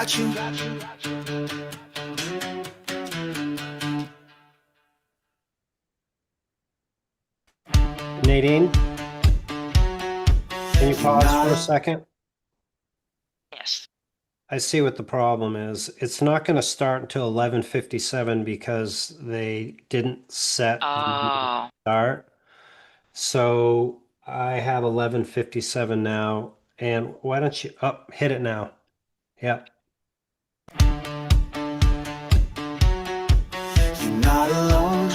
got you. Nadine, can you pause for a second? Yes. I see what the problem is. It's not going to start until 11:57 because they didn't set the Oh, start. So I have 11:57 now. And why don't you hit it now? Yep. You're not alone.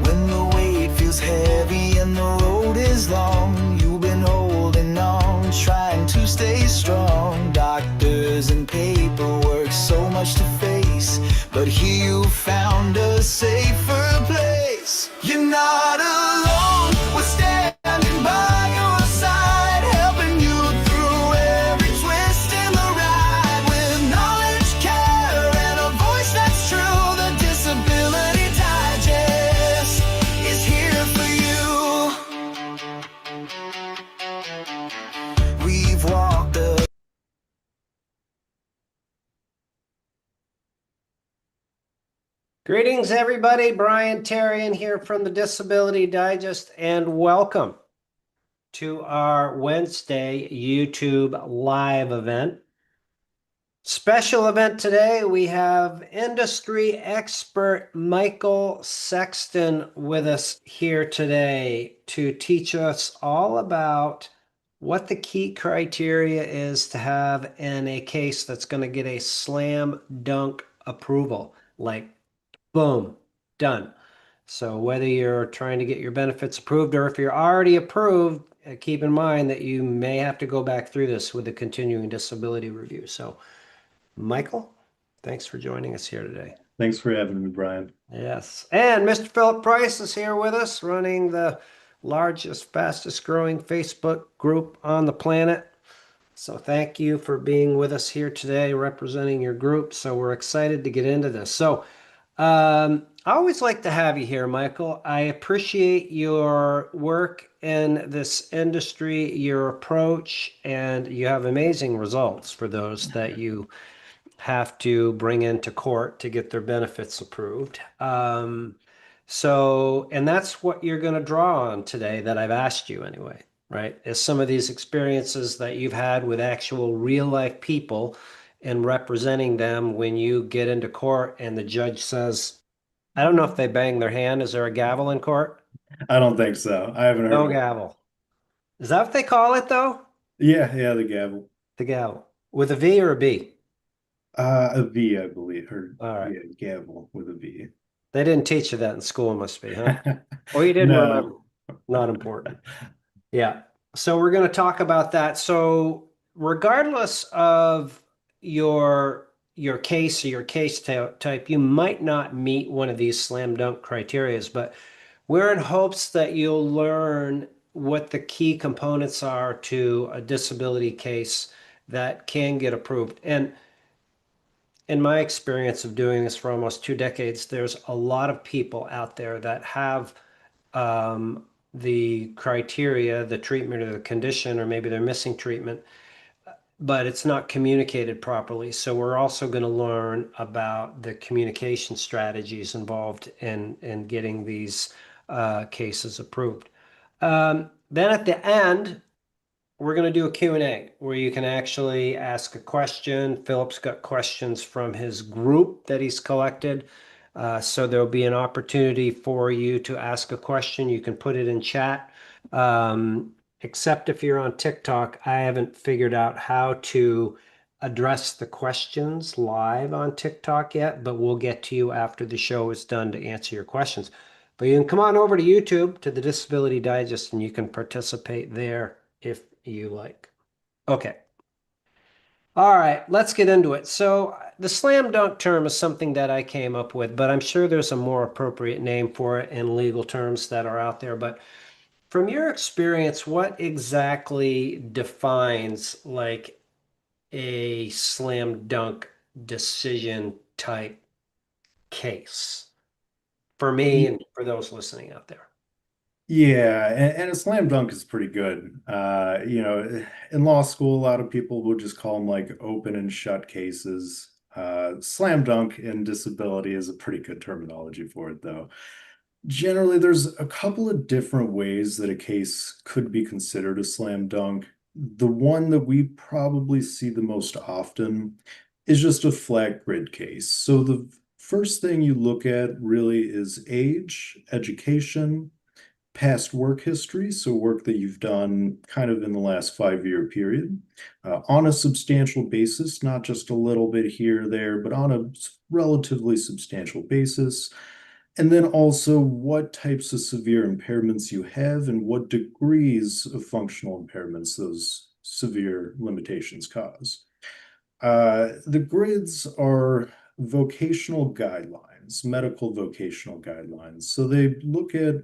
When the weight feels heavy and the road is long, you've been holding on, trying to stay strong. Doctors and paperwork, so much to face, but here you found a safer place. You're not alone. We're standing by your side, helping you through every twist in the ride. With knowledge, care, and a voice that's true, the Disability Digest is here for you. We've walked the Greetings, everybody. Brian Terrian here from the Disability Digest, and welcome to our Wednesday YouTube live event. Special event today. We have industry expert Michael Sexton with us here today to teach us all about what the key criteria is to have in a case that's going to get a slam dunk approval. Like, boom, done. So whether you're trying to get your benefits approved or if you're already approved, keep in mind that you may have to go back through this with the continuing disability review. So Michael, thanks for joining us here today. Thanks for having me, Brian. Yes. And Mr. Philip Price is here with us, running the largest, fastest growing Facebook group on the planet. So thank you for being with us here today, representing your group. So we're excited to get into this. So I always like to have you here, Michael. I appreciate your work in this industry, your approach, and you have amazing results for those that you have to bring into court to get their benefits approved. And that's what you're going to draw on today that I've asked you anyway, right? Is some of these experiences that you've had with actual real life people and representing them when you get into court and the judge says, I don't know if they bang their hand. Is there a gavel in court? I don't think so. I haven't heard No of it. gavel. Is that what they call it though? Yeah, the gavel. The gavel. With a V or a B? A V, I believe. Or All right. yeah, gavel with a V. They didn't teach you that in school, must be, huh? Or you didn't remember. No. Not important. Yeah. So we're going to talk about that. So regardless of your case or your case type, you might not meet one of these slam dunk criterias, but we're in hopes that you'll learn what the key components are to a disability case that can get approved. And in my experience of doing this for almost 2 decades, there's a lot of people out there that have the criteria, the treatment or the condition, or maybe they're missing treatment, but it's not communicated properly. So we're also going to learn about the communication strategies involved in getting these cases approved. Then at the end, we're going to do a Q&A where you can actually ask a question. Philip's got questions from his group that he's collected. So there'll be an opportunity for you to ask a question. You can put it in chat. Except if you're on TikTok, I haven't figured out how to address the questions live on TikTok yet, but we'll get to you after the show is done to answer your questions. But you can come on over to YouTube to the Disability Digest and you can participate there if you like. Okay. All right, let's get into it. So the slam dunk term is something that I came up with, but I'm sure there's a more appropriate name for it in legal terms that are out there. But from your experience, what exactly defines like a slam dunk decision type case for me Y- and for those listening out there? Yeah, and a slam dunk is pretty good. In law school, a lot of people would just call them like open and shut cases. Slam dunk in disability is a pretty good terminology for it, though. Generally, there's a couple of different ways that a case could be considered a slam dunk. The one that we probably see the most often is just a flat grid case. So the first thing you look at really is age, education, past work history, so work that you've done kind of in the last 5-year period, on a substantial basis, not just a little bit here or there, but on a relatively substantial basis. And then also what types of severe impairments you have and what degrees of functional impairments those severe limitations cause. The grids are vocational guidelines, medical vocational guidelines. So they look at,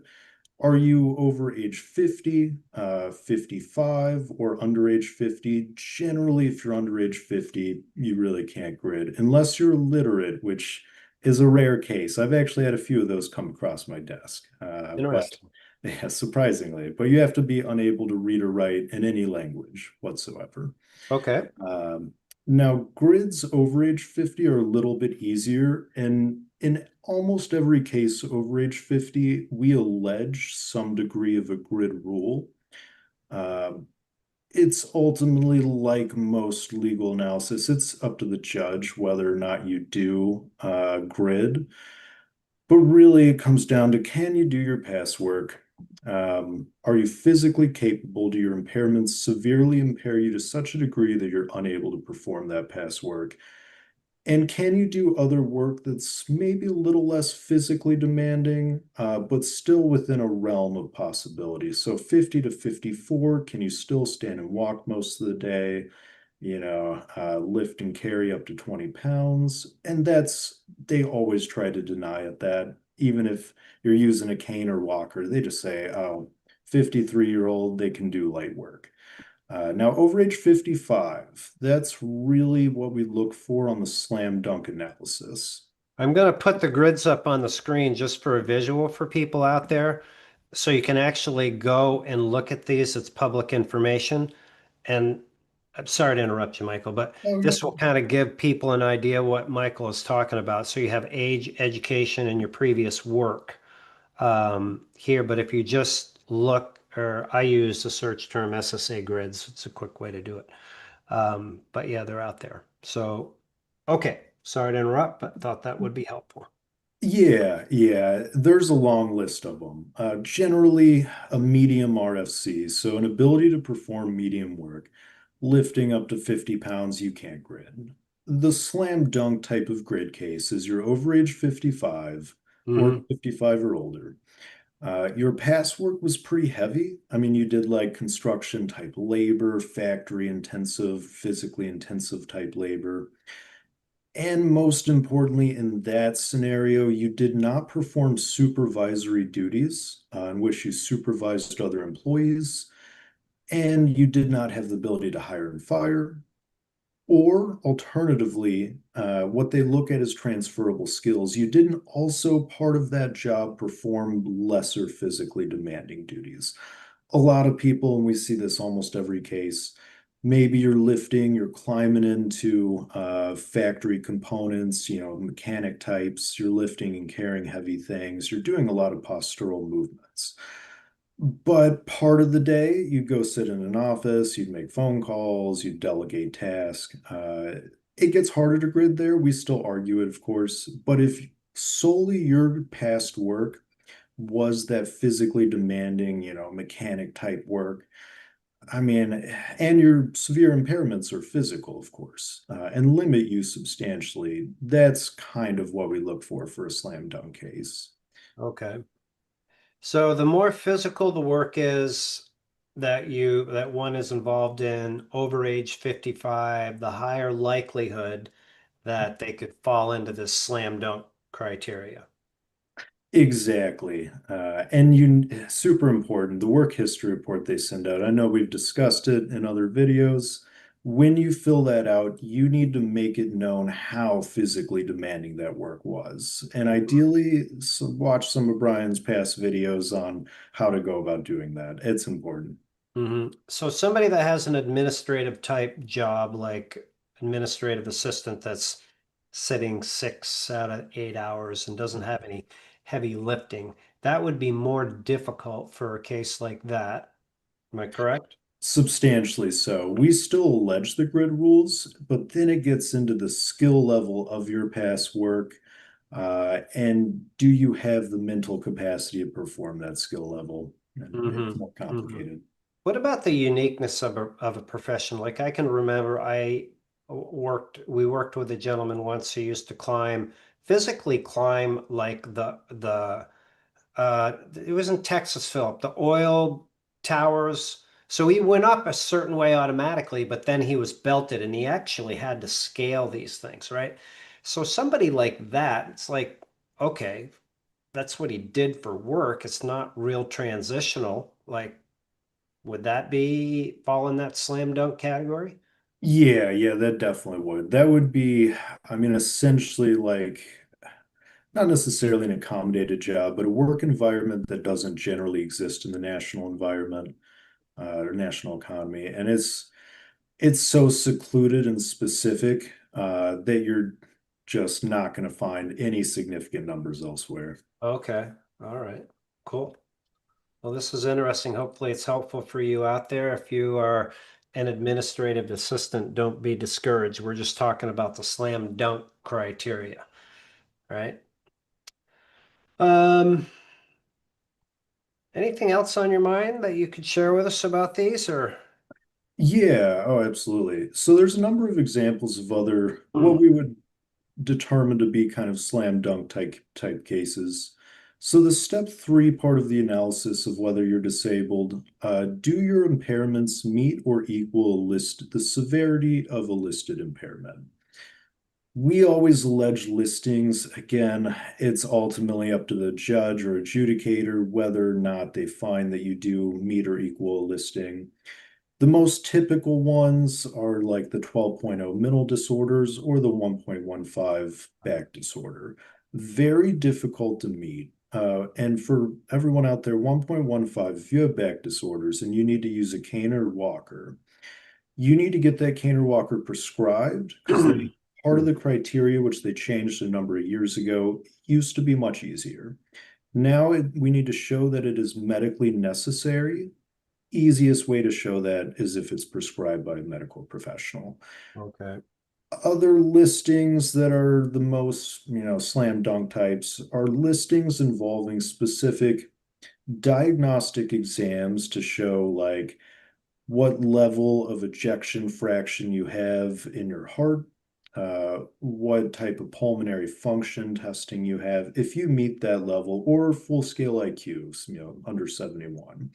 are you over age 50, 55, or under age 50? Generally, if you're under age 50, you really can't grid unless you're illiterate, which is a rare case. I've actually had a few of those come across my desk, but Interesting. yeah, surprisingly. But you have to be unable to read or write in any language whatsoever. Okay. Now, grids over age 50 are a little bit easier, and in almost every case over age 50, we allege some degree of a grid rule. Uh, it's ultimately like most legal analysis, it's up to the judge whether or not you do grid. But really, it comes down to, can you do your past work? Are you physically capable? Do your impairments severely impair you to such a degree that you're unable to perform that past work? And can you do other work that's maybe a little less physically demanding, but still within a realm of possibility? So 50 to 54, can you still stand and walk most of the day? Lift and carry up to 20 pounds. And they always try to deny it that, even if you're using a cane or walker, they just say, oh, 53-year-old, they can do light work. Now, over age 55, that's really what we look for on the slam dunk analysis. I'm going to put the grids up on the screen just for a visual for people out there. So you can actually go and look at these. It's public information. And I'm sorry to interrupt you, Michael, but Oh, this will kind of give people an idea what Michael is talking about. So you have age, education, and your previous work here. But if you just look, or I use the search term SSA grids, it's a quick way to do it. But yeah, they're out there. So, okay, sorry to interrupt, but thought that would be helpful. yeah, there's a long list of them. Generally, a medium RFC, so an ability to perform medium work, lifting up to 50 pounds, you can't grid. The slam dunk type of grid case is you're over age 55 or Hmm. 55 or older. Your past work was pretty heavy. I mean, you did like construction type labor, factory intensive, physically intensive type labor. And most importantly, in that scenario, you did not perform supervisory duties in which you supervised other employees, and you did not have the ability to hire and fire. Or alternatively, what they look at is transferable skills. You didn't also, part of that job, perform lesser physically demanding duties. A lot of people, and we see this almost every case, maybe you're lifting, you're climbing into factory components, mechanic types, you're lifting and carrying heavy things, you're doing a lot of postural movements. But part of the day, you'd go sit in an office, you'd make phone calls, you'd delegate tasks. It gets harder to grid there. We still argue it, of course. But if solely your past work was that physically demanding, mechanic type work, I mean, and your severe impairments are physical, of course, and limit you substantially, that's kind of what we look for a slam dunk case. Okay. So the more physical the work is that one is involved in over age 55, the higher likelihood that they could fall into this slam dunk criteria. Exactly. Super important, the work history report they send out. I know we've discussed it in other videos, When you fill that out, you need to make it known how physically demanding that work was. And ideally, watch some of Brian's past videos on how to go about doing that. It's important. So somebody that has an administrative type job, like administrative assistant that's sitting 6 out of 8 hours and doesn't have any heavy lifting, that would be more difficult for a case like that. Am I correct? Substantially so. We still allege the grid rules, but then it gets into the skill level of your past work. And do you have the mental capacity to perform that skill level? And it's more complicated. What about the uniqueness of a profession? Like I can remember we worked with a gentleman once who used to physically climb like it was in Texas, Philip, the oil towers. So he went up a certain way automatically, but then he was belted and he actually had to scale these things, right? So somebody like that, it's like, okay, that's what he did for work. It's not real transitional. Like, would that be fall in that slam dunk category? Yeah, that definitely would. That would be, I mean, essentially like not necessarily an accommodated job, but a work environment that doesn't generally exist in the national environment or national economy. And it's so secluded and specific that you're just not going to find any significant numbers elsewhere. Okay. All right. Cool. Well, this is interesting. Hopefully, it's helpful for you out there. If you are an administrative assistant, don't be discouraged. We're just talking about the slam dunk criteria, right? Um, Anything else on your mind that you could share with us about these or? Yeah, oh, absolutely. So there's a number of examples of other what we would determine to be kind of slam dunk type cases. So the step three part of the analysis of whether you're disabled, do your impairments meet or equal the severity of a listed impairment? We always allege listings. Again, it's ultimately up to the judge or adjudicator whether or not they find that you do meet or equal a listing. The most typical ones are like the 12.0 mental disorders or the 1.15 back disorder. Very difficult to meet. And for everyone out there, 1.15, if you have back disorders and you need to use a cane or walker, you need to get that cane or walker prescribed because part of the criteria, which they changed a number of years ago, used to be much easier. Now we need to show that it is medically necessary. Easiest way to show that is if it's prescribed by a medical professional. Okay. Other listings that are the most, slam dunk types are listings involving specific diagnostic exams to show like what level of ejection fraction you have in your heart, what type of pulmonary function testing you have. If you meet that level or full scale IQs, under 71.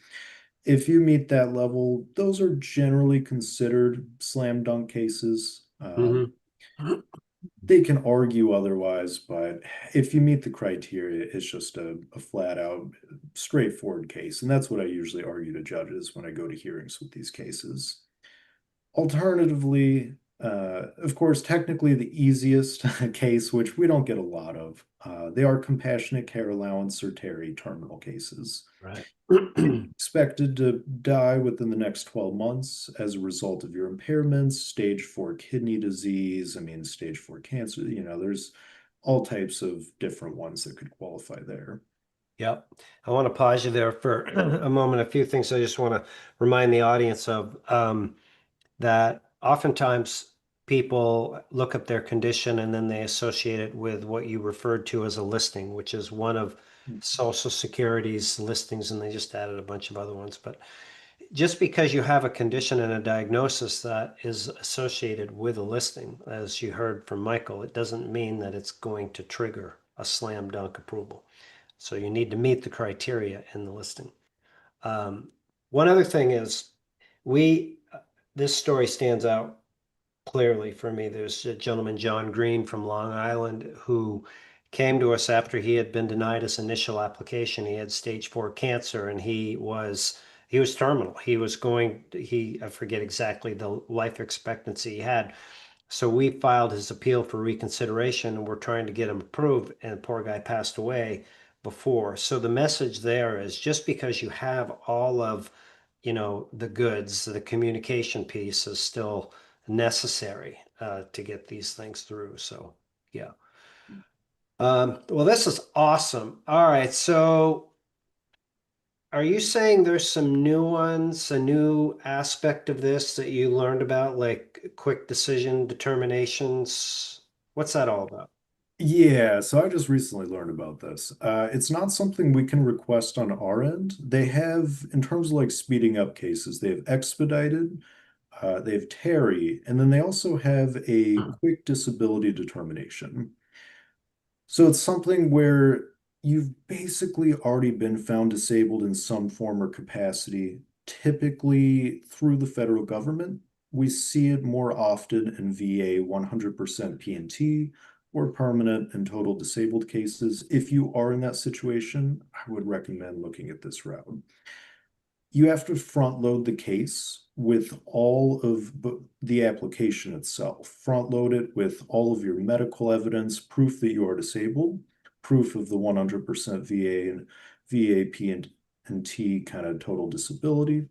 If you meet that level, those are generally considered slam dunk cases. They can argue otherwise, but if you meet the criteria, it's just a flat out straightforward case. And that's what I usually argue to judges when I go to hearings with these cases. Alternatively, of course, technically the easiest case, which we don't get a lot of, they are compassionate care allowance or Terry terminal cases. Right. Expected to die within the next 12 months as a result of your impairments, stage 4 kidney disease, stage 4 cancer, there's all types of different ones that could qualify there. Yep. I want to pause you there for a moment. A few things I just want to remind the audience of that oftentimes people look up their condition and then they associate it with what you referred to as a listing, which is one of Social Security's listings, and they just added a bunch of other ones. But just because you have a condition and a diagnosis that is associated with a listing, as you heard from Michael, it doesn't mean that it's going to trigger a slam dunk approval. So you need to meet the criteria in the listing. One other thing is this story stands out clearly for me. There's a gentleman, John Green from Long Island, who came to us after he had been denied his initial application. He had stage 4 cancer and he He was terminal. He was going, I forget exactly the life expectancy he had. So we filed his appeal for reconsideration and we're trying to get him approved, and the poor guy passed away before. So the message there is just because you have all of, the goods, the communication piece is still necessary to get these things through. So yeah. Well, this is awesome. All right. So are you saying there's some new ones, a new aspect of this that you learned about, like quick decision determinations? What's that all about? Yeah, so I just recently learned about this. It's not something we can request on our end. They have, in terms of like speeding up cases, they have expedited, they have Terry, and then they also have a quick disability determination. So it's something where you've basically already been found disabled in some form or capacity, typically through the federal government. We see it more often in VA 100% P&T or permanent and total disabled cases. If you are in that situation, I would recommend looking at this route. You have to front load the case with all of the application itself. Front load it with all of your medical evidence, proof that you are disabled, proof of the 100% VA and VAP and T kind of total disability.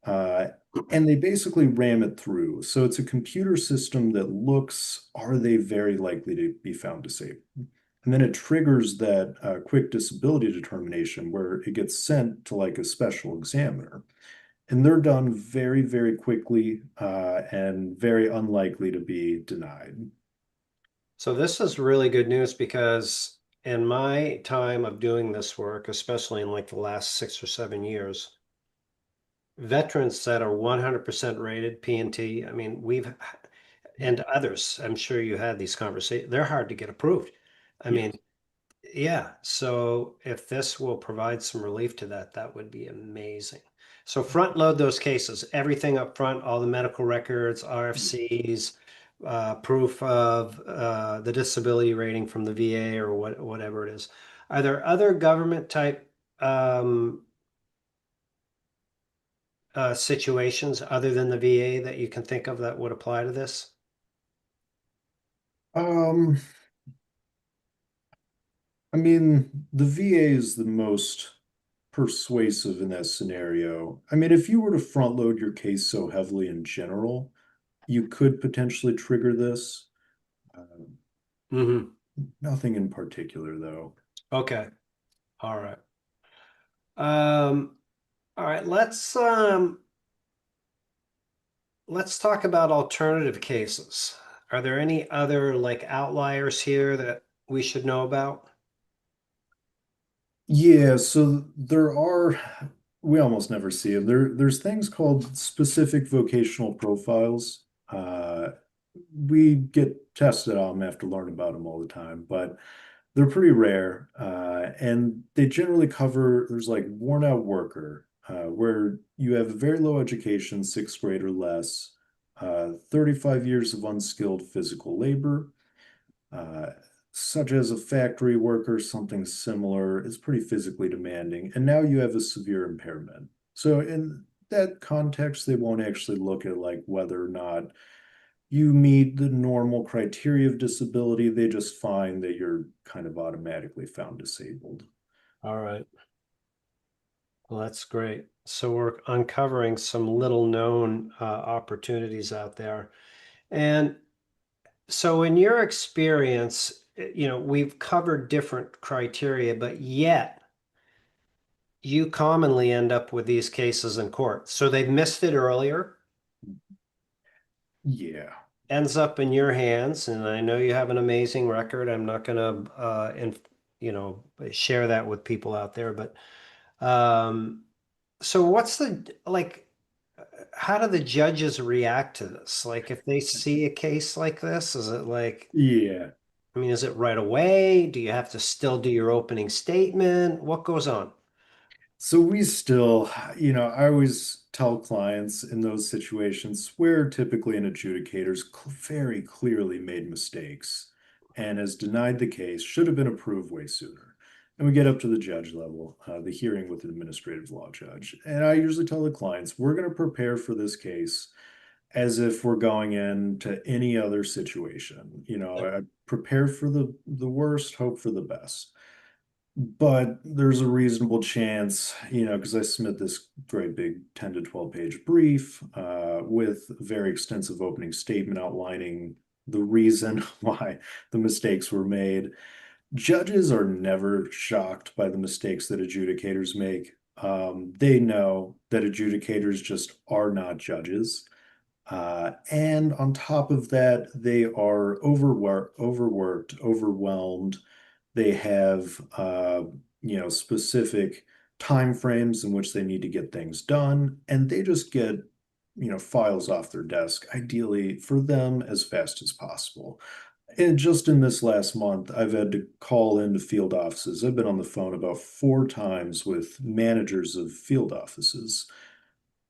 Uh, and they basically ram it through. So it's a computer system that looks, are they very likely to be found disabled? And then it triggers that quick disability determination where it gets sent to like a special examiner. And they're done very, very quickly and very unlikely to be denied. So this is really good news because in my time of doing this work, especially in like the last 6 or 7 years, veterans that are 100% rated P&T, I mean, and others, I'm sure you had these conversations, they're hard to get approved. I Yes. mean, yeah, so if this will provide some relief to that, that would be amazing. So front load those cases, everything up front, all the medical records, RFCs, proof of the disability rating from the VA or whatever it is. Are there other government type situations other than the VA that you can think of that would apply to this? Um, I mean, the VA is the most persuasive in that scenario. I mean, if you were to front load your case so heavily in general, you could potentially trigger this. Mm-hmm. Nothing in particular, though. Okay. All right. Um, all right, let's talk about alternative cases. Are there any other like outliers here that we should know about? Yeah, so there are, we almost never see them. There's things called specific vocational profiles. We get tested on them, have to learn about them all the time, but they're pretty rare. And they generally cover, there's like worn out worker, where you have a very low education, sixth grade or less, 35 years of unskilled physical labor, uh, such as a factory worker, something similar. It's pretty physically demanding. And now you have a severe impairment. So in that context, they won't actually look at like whether or not you meet the normal criteria of disability. They just find that you're kind of automatically found disabled. All right. Well, that's great. So we're uncovering some little known opportunities out there. And so in your experience, we've covered different criteria, but yet you commonly end up with these cases in court. So they've missed it earlier, Yeah. ends up in your hands, and I know you have an amazing record. I'm not going to, share that with people out there, but so what's the like? How do the judges react to this? Like, if they see a case like this, is it like, Yeah. I mean, is it right away? Do you have to still do your opening statement? What goes on? So we still, I always tell clients in those situations where typically an adjudicator's very clearly made mistakes and has denied the case, should have been approved way sooner. And we get up to the judge level, the hearing with the administrative law judge. And I usually tell the clients, we're going to prepare for this case as if we're going into any other situation. You know, I prepare for the worst, hope for the best. But there's a reasonable chance, you know, because I submit this great big 10 to 12 page brief with a very extensive opening statement outlining the reason why the mistakes were made. Judges are never shocked by the mistakes that adjudicators make. They know that adjudicators just are not judges. And on top of that, they are overworked, overwhelmed. They have, you know, specific time frames in which they need to get things done, and they just get, you know, files off their desk, ideally for them as fast as possible. And just in this last month, I've had to call into field offices. I've been on the phone about 4 times with managers of field offices,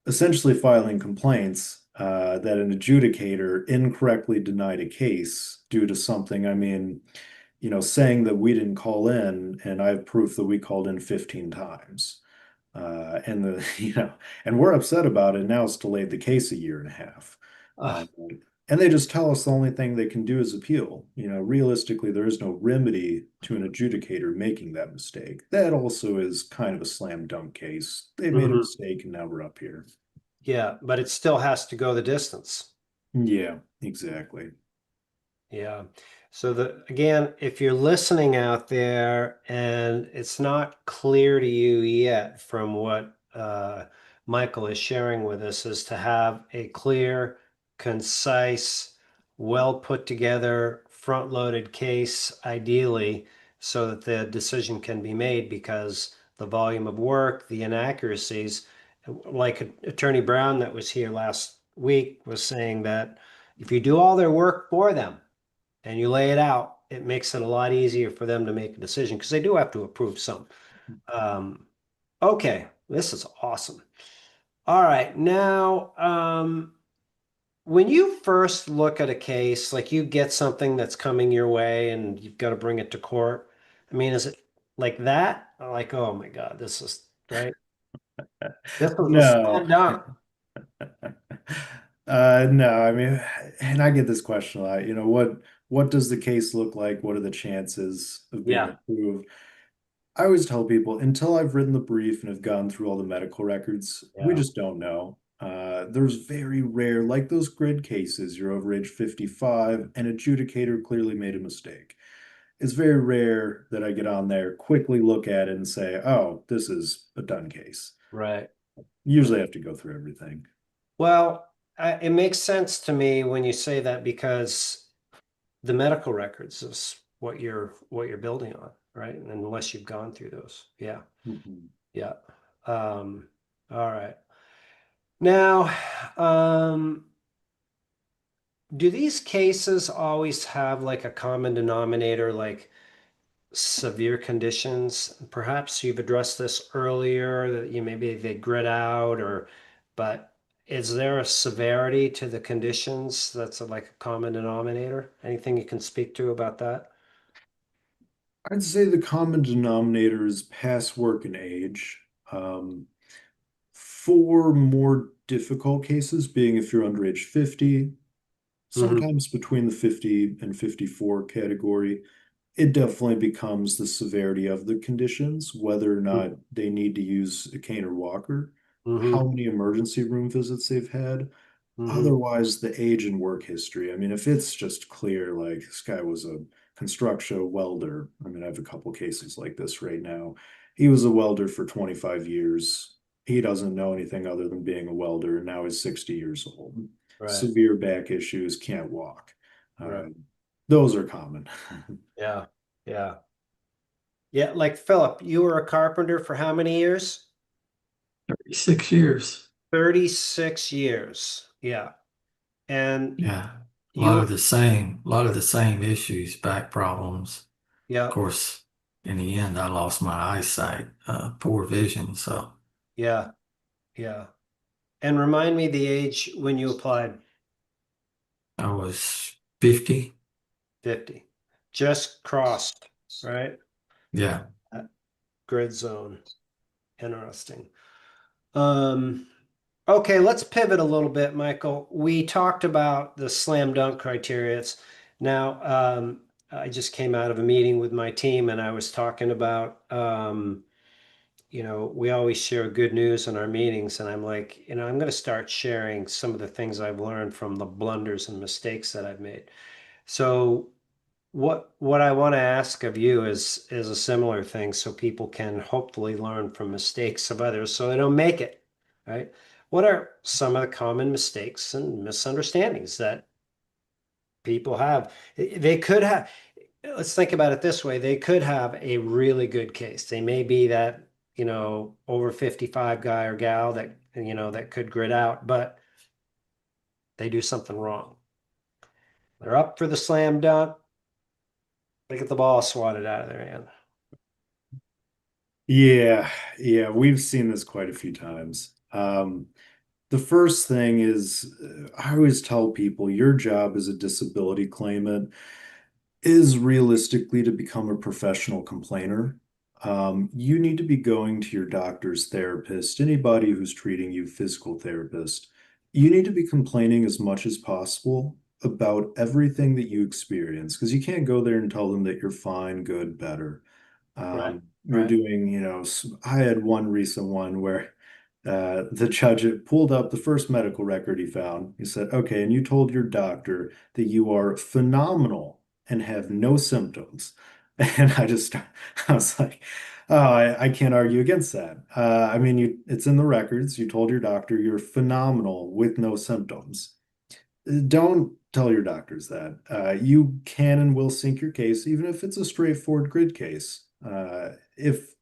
essentially filing complaints that an adjudicator incorrectly denied a case due to something. I mean, you know, saying that we didn't call in, and I have proof that we called in 15 times. And the, you know, and we're upset about it. Now it's delayed the case a year and a half. Ugh. And they just tell us the only thing they can do is appeal. You know, realistically, there is no remedy to an adjudicator making that mistake. That also is kind of a slam dunk case. They made a Mhm. mistake and now we're up here. Yeah, but it still has to go the distance. Yeah, exactly. Yeah. So again, if you're listening out there and it's not clear to you yet from what Michael is sharing with us, is to have a clear, concise, well put together, front loaded case, ideally, so that the decision can be made, because the volume of work, the inaccuracies, like Attorney Brown that was here last week was saying, that if you do all their work for them and you lay it out, it makes it a lot easier for them to make a decision, because they do have to approve some. Okay, this is awesome. All right, now, when you first look at a case, like you get something that's coming your way and you've got to bring it to court. I mean, is it like that? Like, oh my God, this is right. This was a No. slam dunk. No, I mean, and I get this question a lot. You know, what does the case look like? What are the chances of being Yeah, approved? I always tell people until I've written the brief and have gone through all the medical records, we yeah, just don't know. There's very rare, like those grid cases, you're over age 55, an adjudicator clearly made a mistake. It's very rare that I get on there, quickly look at it and say, oh, this is a done case. right. Usually I have to go through everything. Well, it makes sense to me when you say that, because the medical records is what you're building on, right? And unless you've gone through those. Yeah. Mhm. Yeah. All right. Now, do these cases always have like a common denominator, like severe conditions? Perhaps you've addressed this earlier, that you maybe they grid out, or, but is there a severity to the conditions that's like a common denominator? Anything you can speak to about that? I'd say the common denominator is past work and age. Um, for more difficult cases, being if you're under age 50, Hmm. sometimes between the 50 and 54 category, it definitely becomes the severity of the conditions, whether or not they need to use a cane or walker, Hmm. how many emergency room visits they've had. Hmm. Otherwise, the age and work history. I mean, if it's just clear, like this guy was a construction welder. I mean, I have a couple cases like this right now. He was a welder for 25 years. He doesn't know anything other than being a welder, and now he's 60 years old. Right. Severe back issues, can't walk. Right. Those are common. Yeah. Yeah. Yeah. Like Philip, you were a carpenter for how many years? 6 years. 36 years. Yeah. And Yeah. you, A lot of the same issues, back problems. Of yeah, course, in the end, I lost my eyesight, poor vision. So yeah, yeah. And remind me the age when you applied. I was 50. 50. Just crossed, right? Yeah. grid zone. Interesting. Okay, let's pivot a little bit, Michael. We talked about the slam dunk criteria. Now, I just came out of a meeting with my team and I was talking about, we always share good news in our meetings. And I'm like, I'm going to start sharing some of the things I've learned from the blunders and mistakes that I've made. So what I want to ask of you is a similar thing so people can hopefully learn from mistakes of others so they don't make it, right? What are some of the common mistakes and misunderstandings that people have? They could have, let's think about it this way. They could have a really good case. They may be that, over 55 guy or gal that, that could grid out, but they do something wrong. They're up for the slam dunk. They get the ball swatted out of their hand. Yeah, we've seen this quite a few times. The first thing is, I always tell people your job as a disability claimant is realistically to become a professional complainer. You need to be going to your doctor's therapist, anybody who's treating you, physical therapist. You need to be complaining as much as possible about everything that you experience because you can't go there and tell them that you're fine, good, better. Right. You're Right. doing, I had one recent one where the judge had pulled up the first medical record he found. He said, okay, and you told your doctor that you are phenomenal and have no symptoms. And I was like, oh, I can't argue against that. I mean, it's in the records. You told your doctor you're phenomenal with no symptoms. Don't tell your doctors that. You can and will sink your case, even if it's a straightforward grid case. If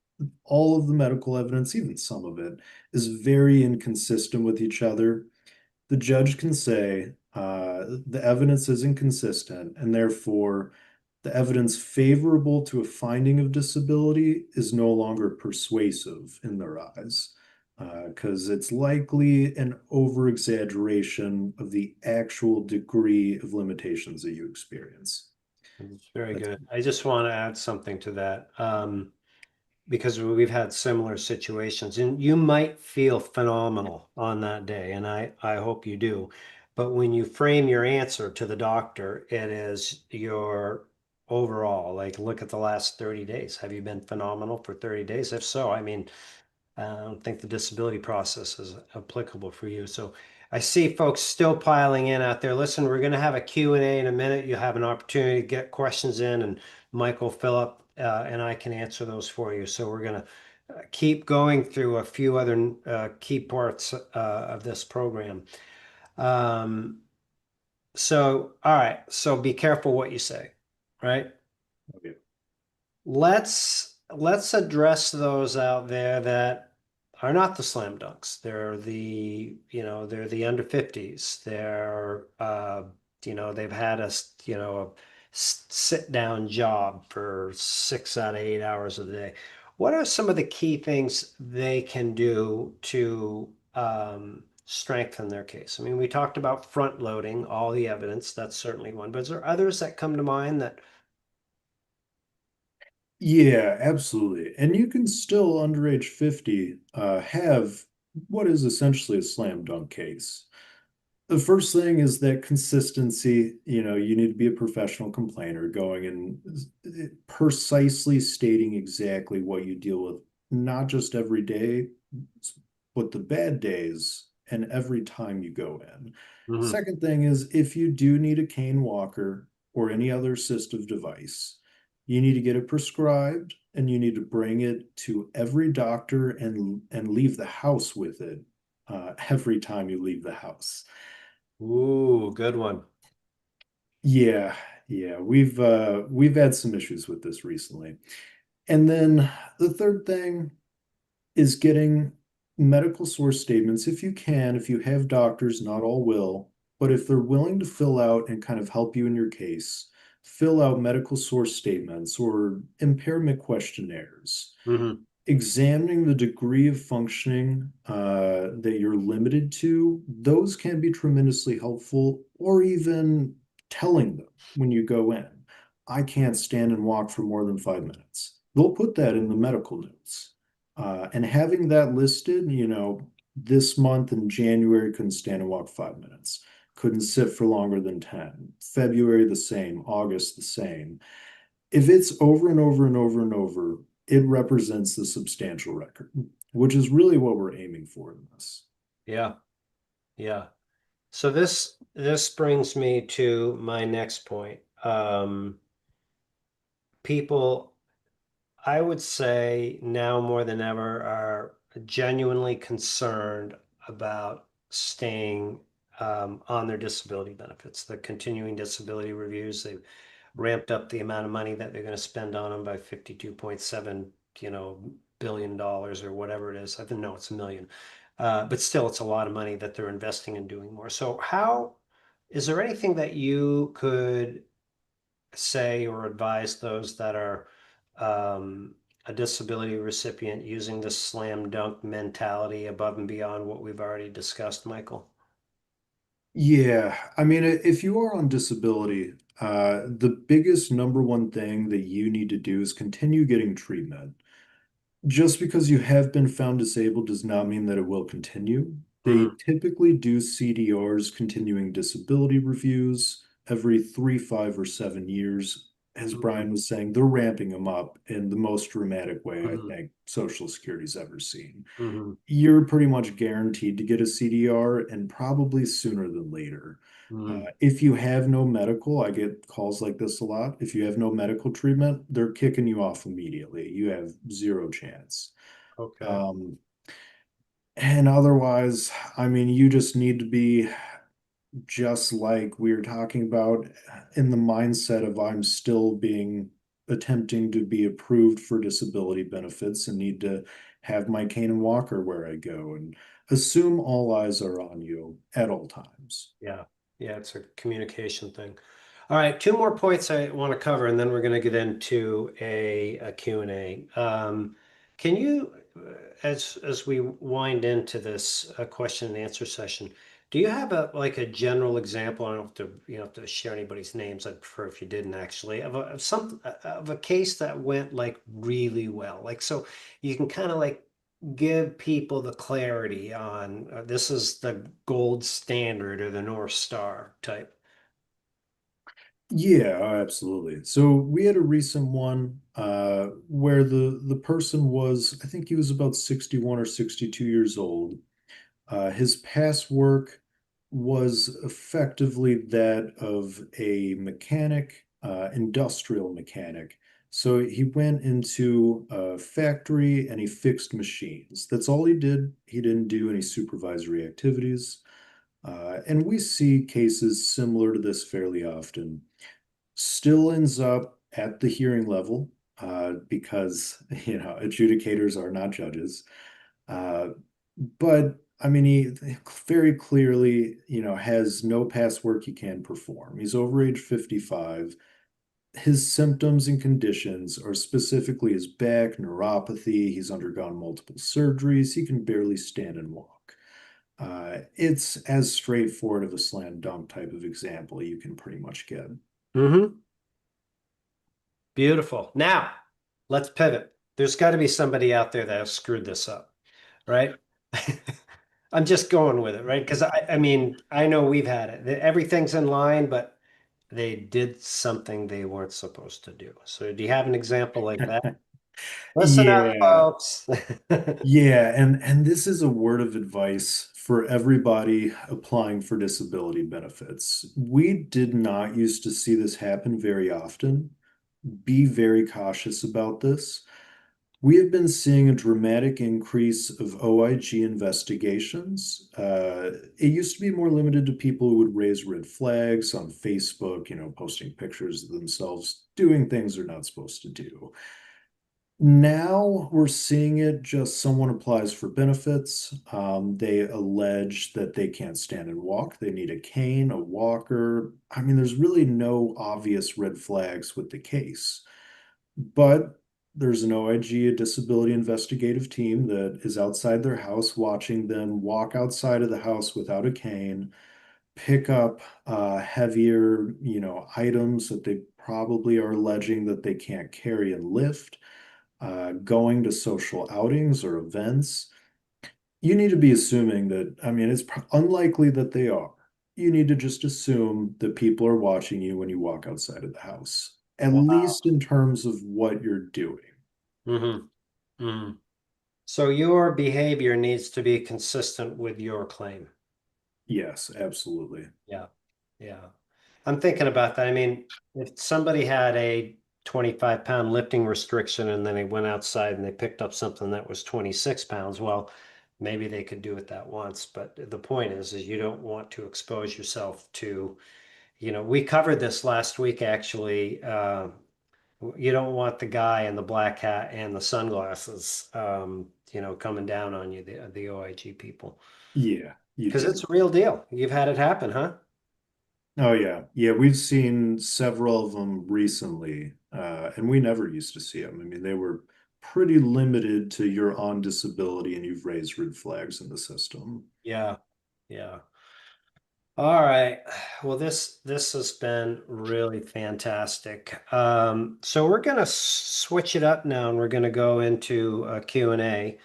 all of the medical evidence, even some of it, is very inconsistent with each other, the judge can say the evidence is inconsistent, and therefore the evidence favorable to a finding of disability is no longer persuasive in their eyes because it's likely an over-exaggeration of the actual degree of limitations that you experience. It's very That's good. I just want to add something to that. Because we've had similar situations and you might feel phenomenal on that day. And I hope you do. But when you frame your answer to the doctor, it is your overall, like look at the last 30 days. Have you been phenomenal for 30 days? If so, I mean, I don't think the disability process is applicable for you. So I see folks still piling in out there. Listen, we're going to have a Q&A in a minute. You have an opportunity to get questions in and Michael, Philip, and I can answer those for you. So we're going to keep going through a few other key parts of this program. All right. So be careful what you say, right? okay. Let's address those out there that are not the slam dunks. They're the under 50s. They've had a sit down job for 6 out of 8 hours a day. What are some of the key things they can do to strengthen their case? I mean, we talked about front loading all the evidence. That's certainly one, but is there others that come to mind that Yeah, absolutely. And you can still, under age 50, have what is essentially a slam dunk case. The first thing is that consistency. You need to be a professional complainer going and precisely stating exactly what you deal with, not just every day, but the bad days and every time you go in. Mhm. Second thing is if you do need a cane walker or any other assistive device, you need to get it prescribed and you need to bring it to every doctor and leave the house with it every time you leave the house. Ooh, good one. Yeah, yeah, we've had some issues with this recently. And then the third thing is getting medical source statements if you can, if you have doctors, not all will, but if they're willing to fill out and kind of help you in your case, fill out medical source statements or impairment questionnaires, Mhm. examining the degree of functioning that you're limited to, those can be tremendously helpful, or even telling them when you go in, I can't stand and walk for more than 5 minutes. they'll put that in the medical notes. And having that listed, this month in January couldn't stand and walk 5 minutes, couldn't sit for longer than 10. February the same, August the same. If it's over and over and over and over, it represents the substantial record, which is really what we're aiming for in this. Yeah. Yeah. So this brings me to my next point. People, I would say now more than ever, are genuinely concerned about staying on their disability benefits. The continuing disability reviews, they've ramped up the amount of money that they're going to spend on them by 52.7, billion dollars or whatever it is. I don't know, it's a million. But still, it's a lot of money that they're investing in doing more. So is there anything that you could say or advise those that are a disability recipient using the slam dunk mentality above and beyond what we've already discussed, Michael? Yeah, I mean, if you are on disability, the biggest number one thing that you need to do is continue getting treatment. Just because you have been found disabled does not mean that it will continue. They Mm, typically do CDRs, continuing disability reviews, every 3, 5, or 7 years. As mm, Brian was saying, they're ramping them up in the most dramatic way I mm, think Social Security's ever seen. mm, You're pretty much guaranteed to get a CDR and probably sooner than later. mm. If you have no medical, I get calls like this a lot. If you have no medical treatment, they're kicking you off immediately. You have zero chance. Okay. Um, and otherwise, I mean, you just need to be just like we were talking about in the mindset of I'm still being attempting to be approved for disability benefits and need to have my cane and walker where I go and assume all eyes are on you at all times. Yeah. Yeah, it's a communication thing. All right, two more points I want to cover, and then we're going to get into a Q&A. Can you, as we wind into this question and answer session, do you have a general example? I don't have to, you don't have to share anybody's names. I'd prefer if you didn't actually, of a case that went like really well. Like, so you can kind of like give people the clarity on this is the gold standard or the North Star type. Yeah, absolutely. So we had a recent one where the person was, I think he was about 61 or 62 years old. His past work was effectively that of a mechanic, industrial mechanic. So he went into a factory and he fixed machines. That's all he did. He didn't do any supervisory activities. And we see cases similar to this fairly often. Still ends up at the hearing level because, adjudicators are not judges. Uh, but I mean, he very clearly, has no past work he can perform. He's over age 55. His symptoms and conditions are specifically his back, neuropathy. He's undergone multiple surgeries. He can barely stand and walk. It's as straightforward of a slam dunk type of example you can pretty much get. Mm-hmm. Beautiful. Now, let's pivot. There's got to be somebody out there that has screwed this up, right? I'm just going with it, right? Because I mean, I know we've had it. Everything's in line, but they did something they weren't supposed to do. So, do you have an example like that? Listen up, Yeah, folks. yeah, and this is a word of advice for everybody applying for disability benefits. We did not used to see this happen very often. Be very cautious about this. We have been seeing a dramatic increase of OIG investigations. It used to be more limited to people who would raise red flags on Facebook, posting pictures of themselves doing things they're not supposed to do. Now we're seeing it just someone applies for benefits. They allege that they can't stand and walk. They need a cane, a walker. I mean, there's really no obvious red flags with the case. But there's an OIG, a disability investigative team that is outside their house watching them walk outside of the house without a cane, pick up heavier, items that they probably are alleging that they can't carry and lift. going to social outings or events, you need to be assuming that, I mean, it's unlikely that they are. You need to just assume that people are watching you when you walk outside of the house, at Wow. least in terms of what you're doing. Mm-hmm. Mm-hmm. So your behavior needs to be consistent with your claim. Yes, absolutely. Yeah. Yeah. I'm thinking about that. I mean, if somebody had a 25-pound lifting restriction and then they went outside and they picked up something that was 26 pounds, well, maybe they could do it that once. But the point is you don't want to expose yourself to, we covered this last week actually. You don't want the guy in the black hat and the sunglasses, coming down on you, the OIG people, Yeah, you because do. it's a real deal. You've had it happen, huh? Oh yeah. Yeah, we've seen several of them recently, and we never used to see them. I mean, they were pretty limited to you're on disability and you've raised red flags in the system. Yeah. Yeah. All right. Well, this has been really fantastic. So we're gonna switch it up now, and we're gonna go into a Q&A.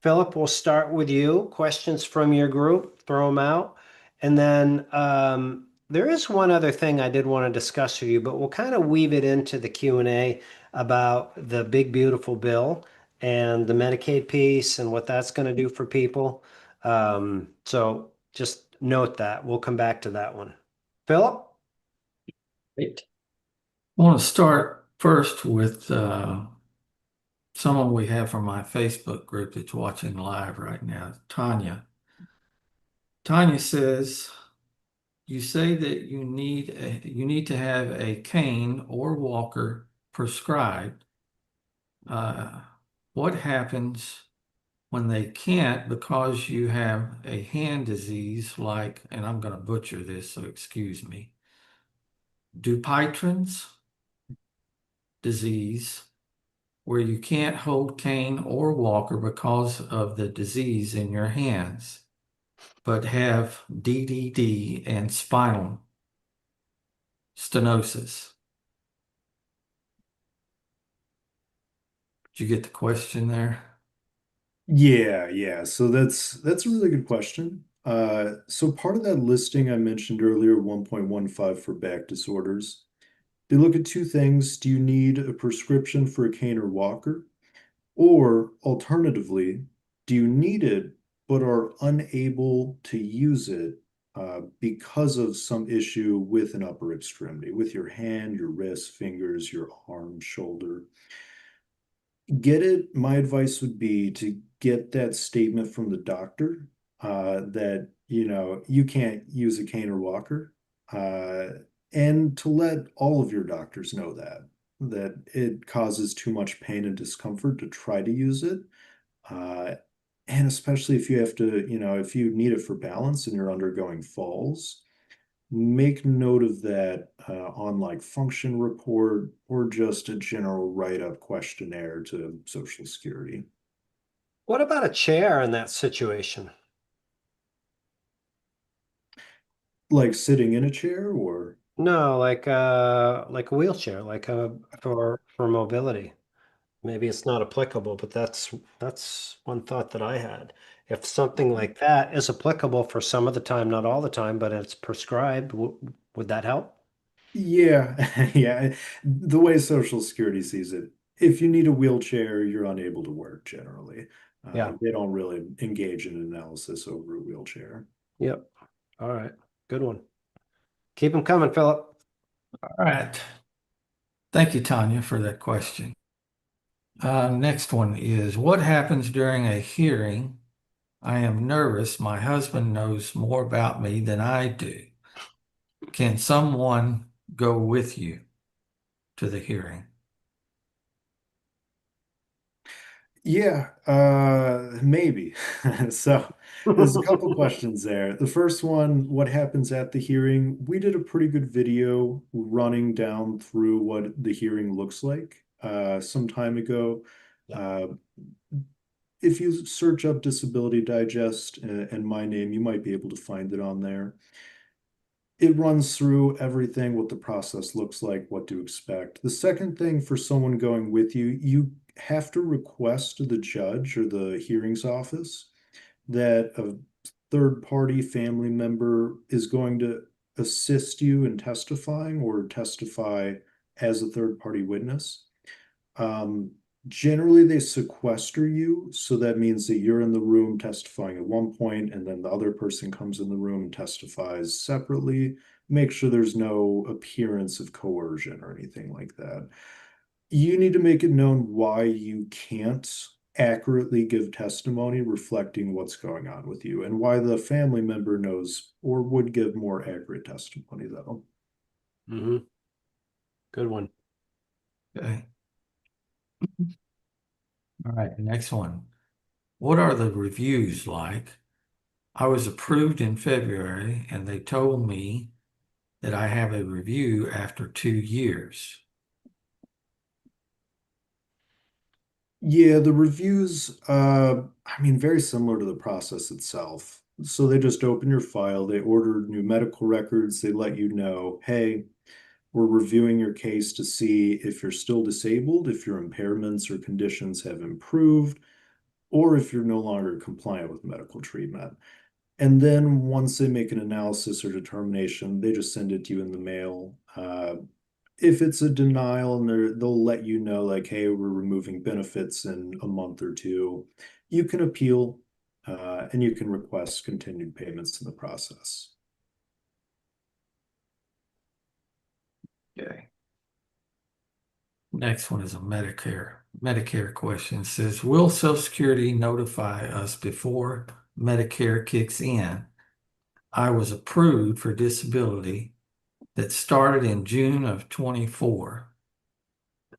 Philip, we'll start with you. Questions from your group, throw them out. And then there is one other thing I did want to discuss with you, but we'll kind of weave it into the Q&A about the big, beautiful bill and the Medicaid piece and what that's going to do for people. So just note that. We'll come back to that one. Philip? Great. I want to start first with someone we have from my Facebook group that's watching live right now, Tanya. Tanya says, you say that you need to have a cane or walker prescribed. What happens when they can't because you have a hand disease like, and I'm going to butcher this, so excuse me, Dupuytren's disease, where you can't hold cane or walker because of the disease in your hands, but have DDD and spinal stenosis. Did you get the question there? Yeah, yeah. So that's a really good question. So part of that listing I mentioned earlier, 1.15 for back disorders, they look at two things. Do you need a prescription for a cane or walker? Or alternatively, do you need it but are unable to use it because of some issue with an upper extremity, with your hand, your wrist, fingers, your arm, shoulder? Get it. My advice would be to get that statement from the doctor that, you can't use a cane or walker, uh, and to let all of your doctors know that it causes too much pain and discomfort to try to use it. Uh, and especially if you have to, if you need it for balance and you're undergoing falls, make note of that on like function report or just a general write-up questionnaire to Social Security. What about a chair in that situation? Like sitting in a chair or No, like a wheelchair, for mobility. Maybe it's not applicable, but that's one thought that I had. If something like that is applicable for some of the time, not all the time, but it's prescribed, would that help? yeah, yeah. The way Social Security sees it, if you need a wheelchair, you're unable to work generally. Yeah. They don't really engage in analysis over a wheelchair. Yep. All right. Good one. Keep them coming, Philip. All right. Thank you, Tanya, for that question. Next one is, what happens during a hearing? I am nervous. My husband knows more about me than I do. Can someone go with you to the hearing? Yeah, maybe. So there's a couple questions there. The first one, what happens at the hearing? We did a pretty good video running down through what the hearing looks like some time ago. Yeah. Uh, if you search up Disability Digest and my name, you might be able to find it on there. It runs through everything, what the process looks like, what to expect. The second thing for someone going with you, you have to request to the judge or the hearings office that a third party family member is going to assist you in testifying or testify as a third party witness. Generally, they sequester you, so that means that you're in the room testifying at one point, and then the other person comes in the room and testifies separately. Make sure there's no appearance of coercion or anything like that. You need to make it known why you can't accurately give testimony reflecting what's going on with you and why the family member knows or would give more accurate testimony, though. Mm-hmm. Good one. Okay. All right, next one. What are the reviews like? I was approved in February and they told me that I have a review after 2 years. Yeah, the reviews, I mean, very similar to the process itself. So they just open your file, they order new medical records, they let you know, hey, we're reviewing your case to see if you're still disabled, if your impairments or conditions have improved, or if you're no longer compliant with medical treatment. And then once they make an analysis or determination, they just send it to you in the mail. If it's a denial and they'll let you know, like, hey, we're removing benefits in a month or two, you can appeal and you can request continued payments in the process. Okay. Next one is a Medicare question. It says, will Social Security notify us before Medicare kicks in? I was approved for disability that started in June of 24,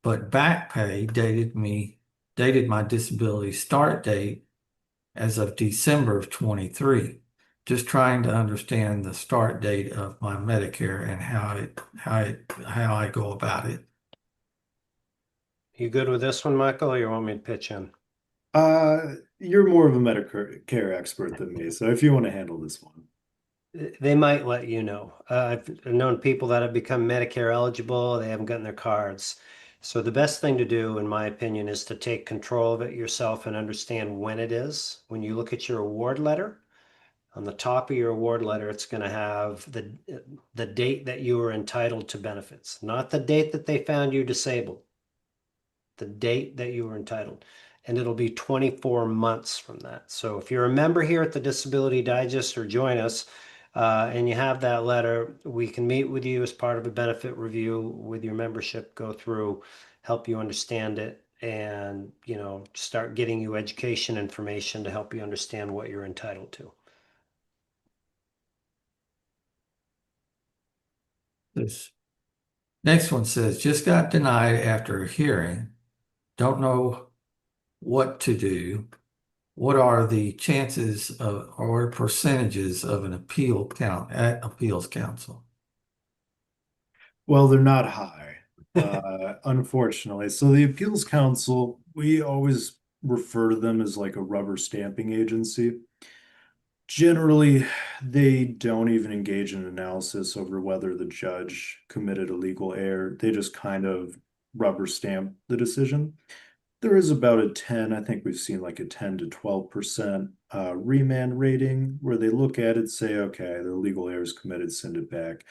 but back pay dated my disability start date as of December of 23. Just trying to understand the start date of my Medicare and how I go about it. You good with this one, Michael, or you want me to pitch in? You're more of a Medicare expert than me, so if you want to handle this one. They might let you know. I've known people that have become Medicare eligible, they haven't gotten their cards. So the best thing to do, in my opinion, is to take control of it yourself and understand when it is. When you look at your award letter, on the top of your award letter, it's going to have the date that you were entitled to benefits, not the date that they found you disabled, the date that you were entitled. And it'll be 24 months from that. So if you're a member here at the Disability Digest or join us, and you have that letter, we can meet with you as part of a benefit review with your membership, go through, help you understand it, and start getting you education information to help you understand what you're entitled to. This next one says, just got denied after a hearing. Don't know what to do. What are the chances of or percentages of an appeal count at appeals council? Well, they're not high, unfortunately. So the appeals council, we always refer to them as like a rubber stamping agency. Generally, they don't even engage in analysis over whether the judge committed a legal error. They just kind of rubber stamp the decision. There is about a 10, I think we've seen like a 10 to 12% remand rating where they look at it, say, okay, the legal error is committed, send it back.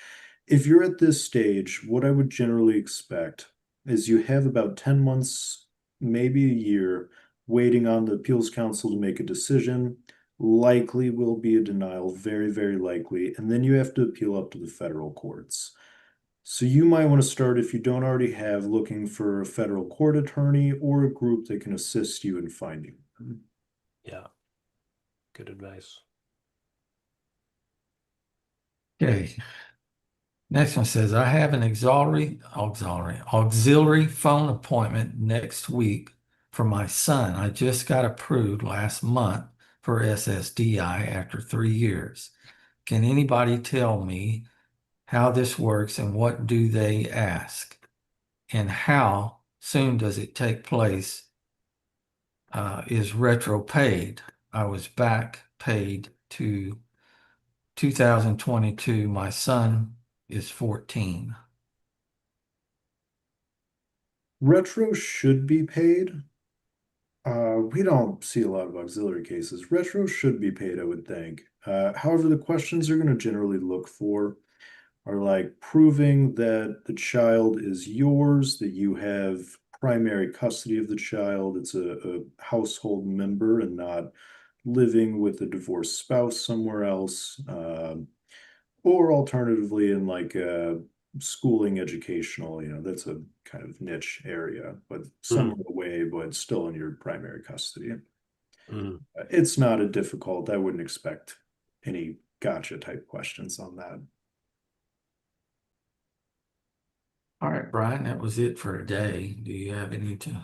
If you're at this stage, what I would generally expect is you have about 10 months, maybe a year, waiting on the appeals council to make a decision. Likely will be a denial, very, very likely. And then you have to appeal up to the federal courts. So you might want to start, if you don't already have, looking for a federal court attorney or a group that can assist you in finding them. Yeah, good advice. Okay. Next one says, I have an auxiliary phone appointment next week for my son. I just got approved last month for SSDI after 3 years. Can anybody tell me how this works and what do they ask? And how soon does it take place? Is retro paid? I was back paid to 2022. My son is 14. Retro should be paid. We don't see a lot of auxiliary cases. Retro should be paid, I would think. However, the questions they're going to generally look for are like proving that the child is yours, that you have primary custody of the child, it's a household member and not living with a divorced spouse somewhere else, or alternatively in like schooling, educational, that's a kind of niche area, but somewhere away, but still in your primary custody. Mm. It's not a difficult, I wouldn't expect any gotcha type questions on that. All right, Brian, that was it for today. Do you have any to?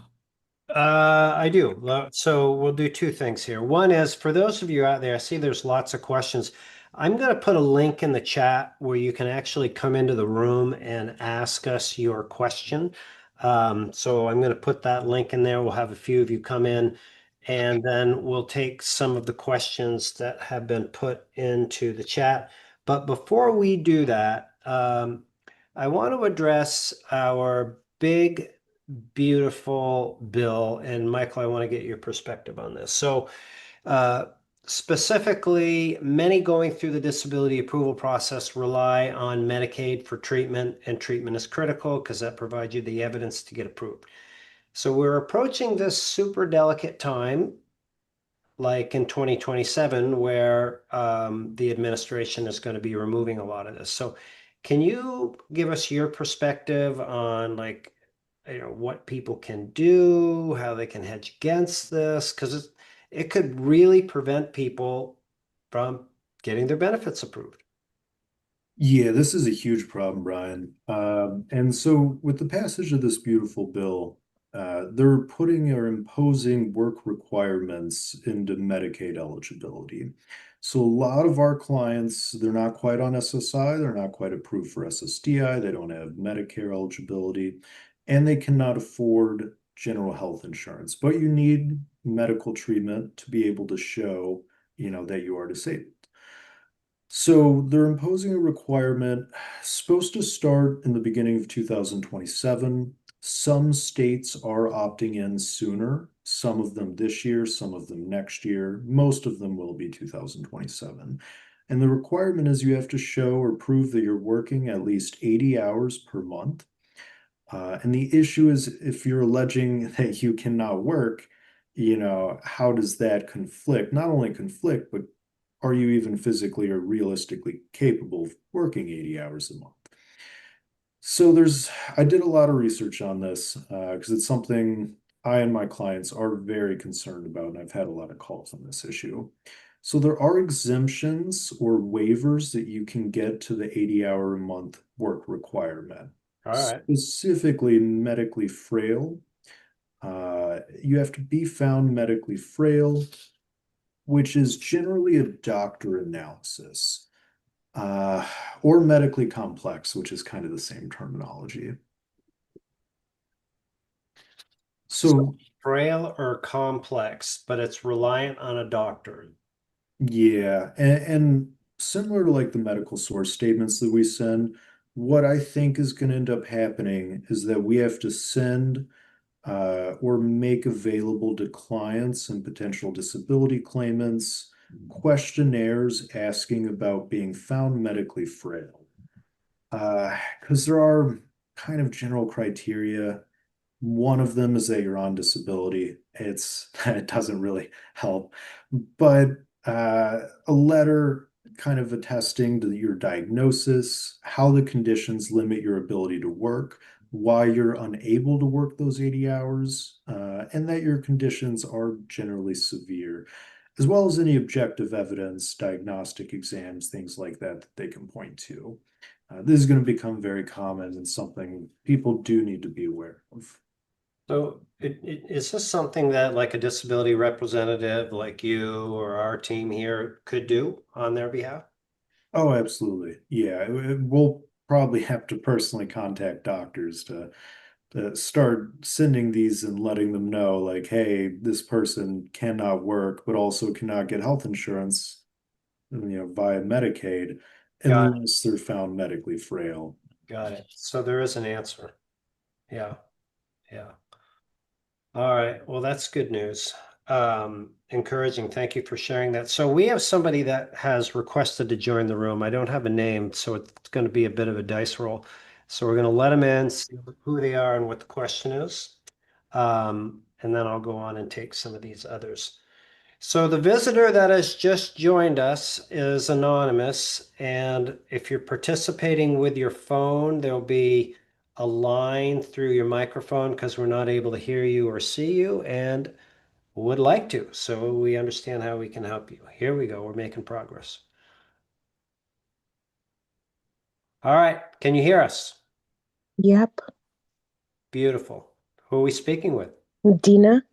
I do. So we'll do two things here. One is for those of you out there, I see there's lots of questions. I'm going to put a link in the chat where you can actually come into the room and ask us your question. So I'm going to put that link in there. We'll have a few of you come in, and then we'll take some of the questions that have been put into the chat. But before we do that, I want to address our big beautiful bill. And Michael, I want to get your perspective on this. So, specifically, many going through the disability approval process rely on Medicaid for treatment, and treatment is critical because that provides you the evidence to get approved. So, we're approaching this super delicate time, like in 2027, where the administration is going to be removing a lot of this. So, can you give us your perspective on what people can do, how they can hedge against this? Because it could really prevent people from getting their benefits approved. Yeah, this is a huge problem, Brian. And so with the passage of this beautiful bill, they're putting or imposing work requirements into Medicaid eligibility. So a lot of our clients, they're not quite on SSI, they're not quite approved for SSDI, they don't have Medicare eligibility, and they cannot afford general health insurance. But you need medical treatment to be able to show, that you are disabled. So they're imposing a requirement supposed to start in the beginning of 2027. Some states are opting in sooner, some of them this year, some of them next year. Most of them will be 2027. And the requirement is you have to show or prove that you're working at least 80 hours per month. And the issue is if you're alleging that you cannot work, how does that conflict? Not only conflict, but are you even physically or realistically capable of working 80 hours a month? So I did a lot of research on this because it's something I and my clients are very concerned about, and I've had a lot of calls on this issue. So there are exemptions or waivers that you can get to the 80-hour a month work requirement. All right. Specifically medically frail. You have to be found medically frail, which is generally a doctor analysis, or medically complex, which is kind of the same terminology. So frail or complex, but it's reliant on a doctor. yeah, and similar to like the medical source statements that we send, what I think is going to end up happening is that we have to send or make available to clients and potential disability claimants questionnaires asking about being found medically frail. Because there are kind of general criteria. One of them is that you're on disability. It doesn't really help, but a letter kind of attesting to your diagnosis, how the conditions limit your ability to work, why you're unable to work those 80 hours, and that your conditions are generally severe, as well as any objective evidence, diagnostic exams, things like that that they can point to. This is going to become very common and something people do need to be aware of. So is this something that like a disability representative like you or our team here could do on their behalf? Oh, absolutely. Yeah, we'll probably have to personally contact doctors to start sending these and letting them know, like, hey, this person cannot work, but also cannot get health insurance. via Medicaid, Got it. unless they're found medically frail. Got it. So there is an answer. Yeah. Yeah. All right. Well, that's good news. Encouraging. Thank you for sharing that. So we have somebody that has requested to join the room. I don't have a name, so it's going to be a bit of a dice roll. So we're going to let them in, see who they are and what the question is. And then I'll go on and take some of these others. So the visitor that has just joined us is anonymous. And if you're participating with your phone, there'll be a line through your microphone because we're not able to hear you or see you and would like to. So we understand how we can help you. Here we go. We're making progress. All right. Can you hear us? Yep. Beautiful. Who are we speaking with? Dina,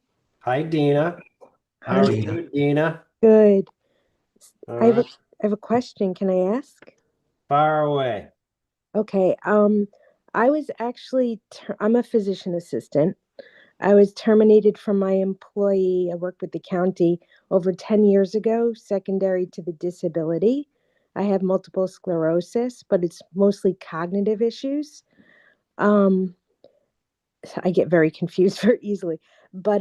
Hi, Dina. How Hi, are Dina. you, Dina? good. All I have right. I have a question. Can I ask? Fire away. Okay. I was actually I'm a physician assistant. I was terminated from my employee. I worked with the county over 10 years ago, secondary to the disability. I have multiple sclerosis, but it's mostly cognitive issues. Um, I get very confused very easily. But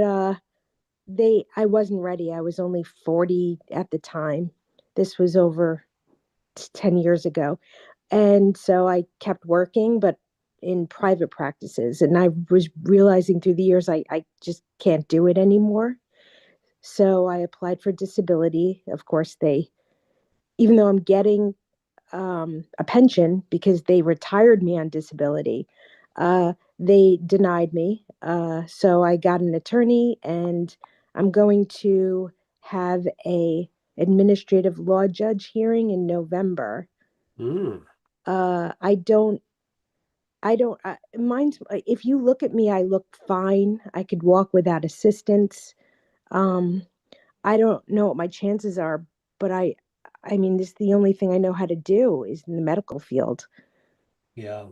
I wasn't ready. I was only 40 at the time. This was over 10 years ago. And so I kept working, but in private practices. And I was realizing through the years I just can't do it anymore. So I applied for disability. Of course, even though I'm getting a pension because they retired me on disability, they denied me. So I got an attorney, and I'm going to have a administrative law judge hearing in November. Mm. I don't, mine's, if you look at me, I look fine. I could walk without assistance. Um, I don't know what my chances are, but I mean, this is the only thing I know how to do is in the medical field. Yeah.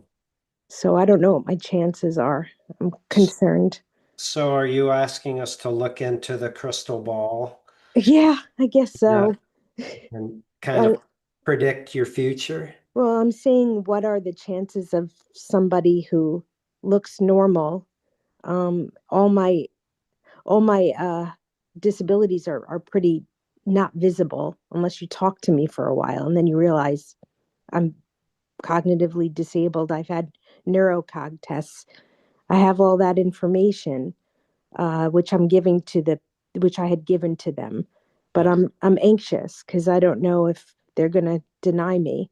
So I don't know what my chances are. I'm concerned. So are you asking us to look into the crystal ball? Yeah, I guess Yeah. so. And kind I, of predict your future? well, I'm saying, what are the chances of somebody who looks normal? Um, all my all my disabilities are pretty not visible unless you talk to me for a while, and then you realize I'm cognitively disabled. I've had neurocog tests. I have all that information, which which I had given to them. But Yeah, I'm anxious because I don't know if they're going to deny me.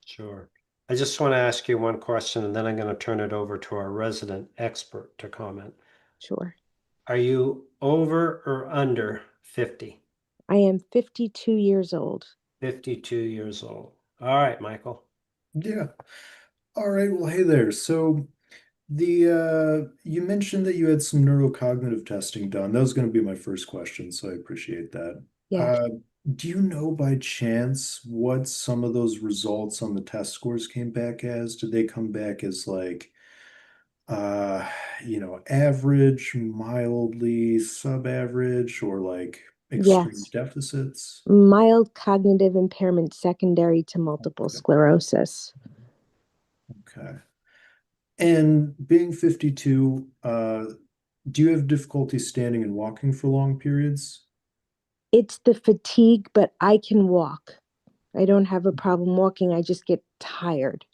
sure. I just want to ask you one question and then I'm going to turn it over to our resident expert to comment. Sure. Are you over or under 50? I am 52 years old. 52 years old. All right, Michael. Yeah. All right. Well, hey there. So you mentioned that you had some neurocognitive testing done. That was going to be my first question, so I appreciate that. Yes. Uh, do you know by chance what some of those results on the test scores came back as? Did they come back as like uh, average, mildly sub-average, or like extreme Yes. deficits? Mild cognitive impairment secondary to multiple Okay. sclerosis. Okay. And being 52, do you have difficulty standing and walking for long periods? It's the fatigue, but I can walk. I don't have a problem walking. I just get tired.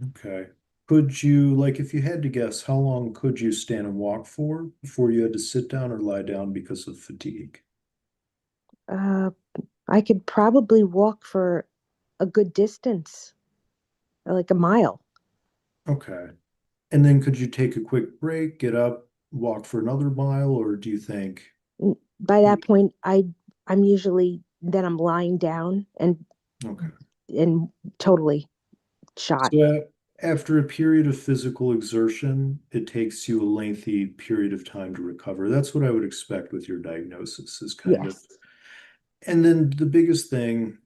Okay. Could you, like, if you had to guess, how long could you stand and walk for before you had to sit down or lie down because of fatigue? Uh, I could probably walk for a good distance, like a mile. Okay. And then could you take a quick break, get up, walk for another mile, or do you think, By that point, I'm usually then I'm lying down okay. and totally shot. So after a period of physical exertion, it takes you a lengthy period of time to recover. That's what I would expect with your diagnosis is kind of. Yes. And then the biggest thing,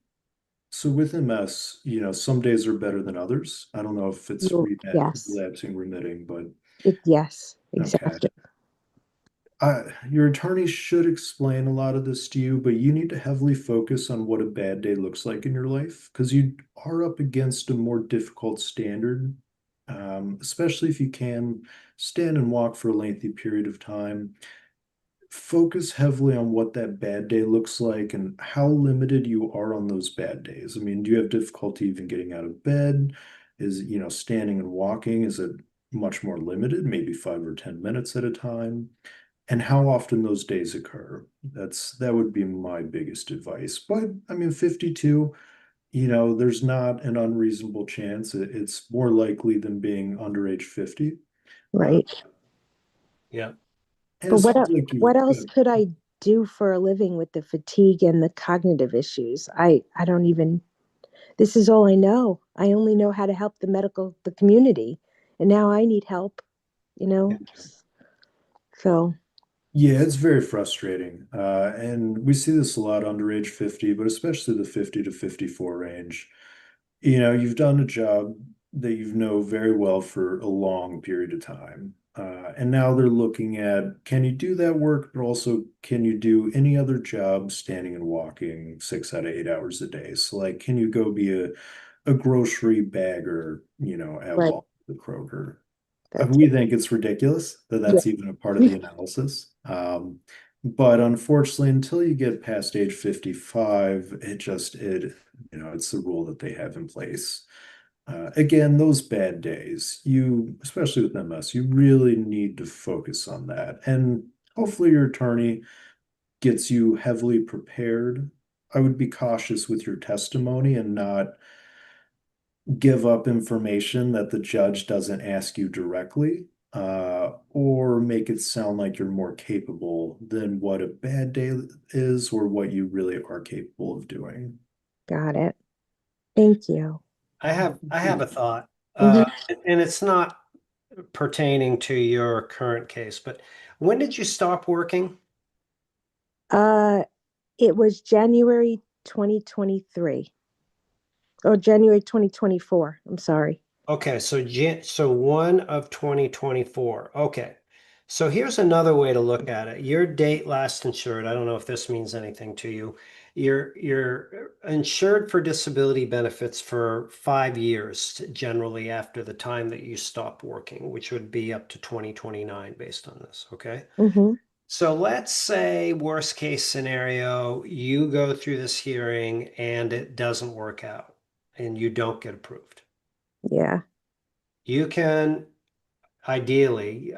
so with MS, some days are better than others. I don't know if it's Yes. relapsing, remitting, but Yes, okay. exactly. Your attorney should explain a lot of this to you, but you need to heavily focus on what a bad day looks like in your life because you are up against a more difficult standard, especially if you can stand and walk for a lengthy period of time. Focus heavily on what that bad day looks like and how limited you are on those bad days. I mean, do you have difficulty even getting out of bed? Is, standing and walking, is it much more limited, maybe 5 or 10 minutes at a time? And how often those days occur? That would be my biggest advice. But I mean, 52, there's not an unreasonable chance. It's more likely than being under age 50. Uh, Right. Yeah. and But it sounds like what you, else could I do for a living with the fatigue and the cognitive issues? I don't even, this is all I know. I only know how to help the community. And now I need help, you know? So, yeah, it's very frustrating. And we see this a lot under age 50, but especially the 50 to 54 range. You've done a job that you know very well for a long period of time. And now they're looking at, can you do that work, but also can you do any other job standing and walking 6 out of 8 hours a day? So like, can you go be a grocery bagger, at right. Walmart, the Kroger? That's We it. think it's ridiculous that Yeah. that's even a part of the analysis. But unfortunately, until you get past age 55, it's the rule that they have in place. Again, those bad days, especially with MS, you really need to focus on that. And hopefully your attorney gets you heavily prepared. I would be cautious with your testimony and not give up information that the judge doesn't ask you directly, or make it sound like you're more capable than what a bad day is or what you really are capable of doing. Got it. Thank you. I have a thought, Hmm. and it's not pertaining to your current case, but when did you stop working? Uh, it was January 2023 or January 2024. I'm sorry. Okay, so 1 of 2024. Okay. So here's another way to look at it. Your date last insured, I don't know if this means anything to you. You're insured for disability benefits for 5 years generally after the time that you stop working, which would be up to 2029 based on this. Okay. Hmm. So let's say worst case scenario, you go through this hearing and it doesn't work out and you don't get approved. Yeah. You can ideally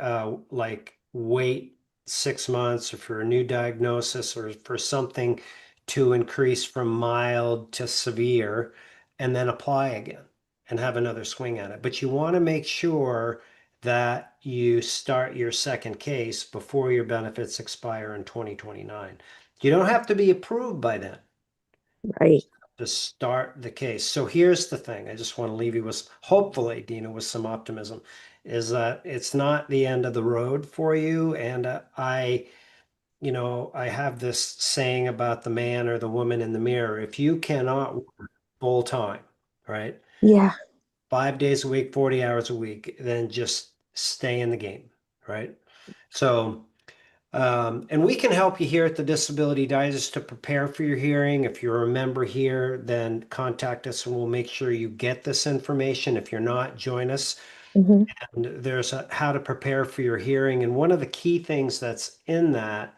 like wait 6 months or for a new diagnosis or for something to increase from mild to severe and then apply again and have another swing at it. But you want to make sure that you start your second case before your benefits expire in 2029. You don't have to be approved by then Right. to start the case. So here's the thing. I just want to leave you with, hopefully, Dina, with some optimism, is that it's not the end of the road for you. And I have this saying about the man or the woman in the mirror. If you cannot work full time, right? Yeah. 5 days a week, 40 hours a week, then just stay in the game, right? So and we can help you here at the Disability Digest to prepare for your hearing. If you're a member here, then contact us and we'll make sure you get this information. If you're not, join us. Hmm. And there's how to prepare for your hearing. And one of the key things that's in that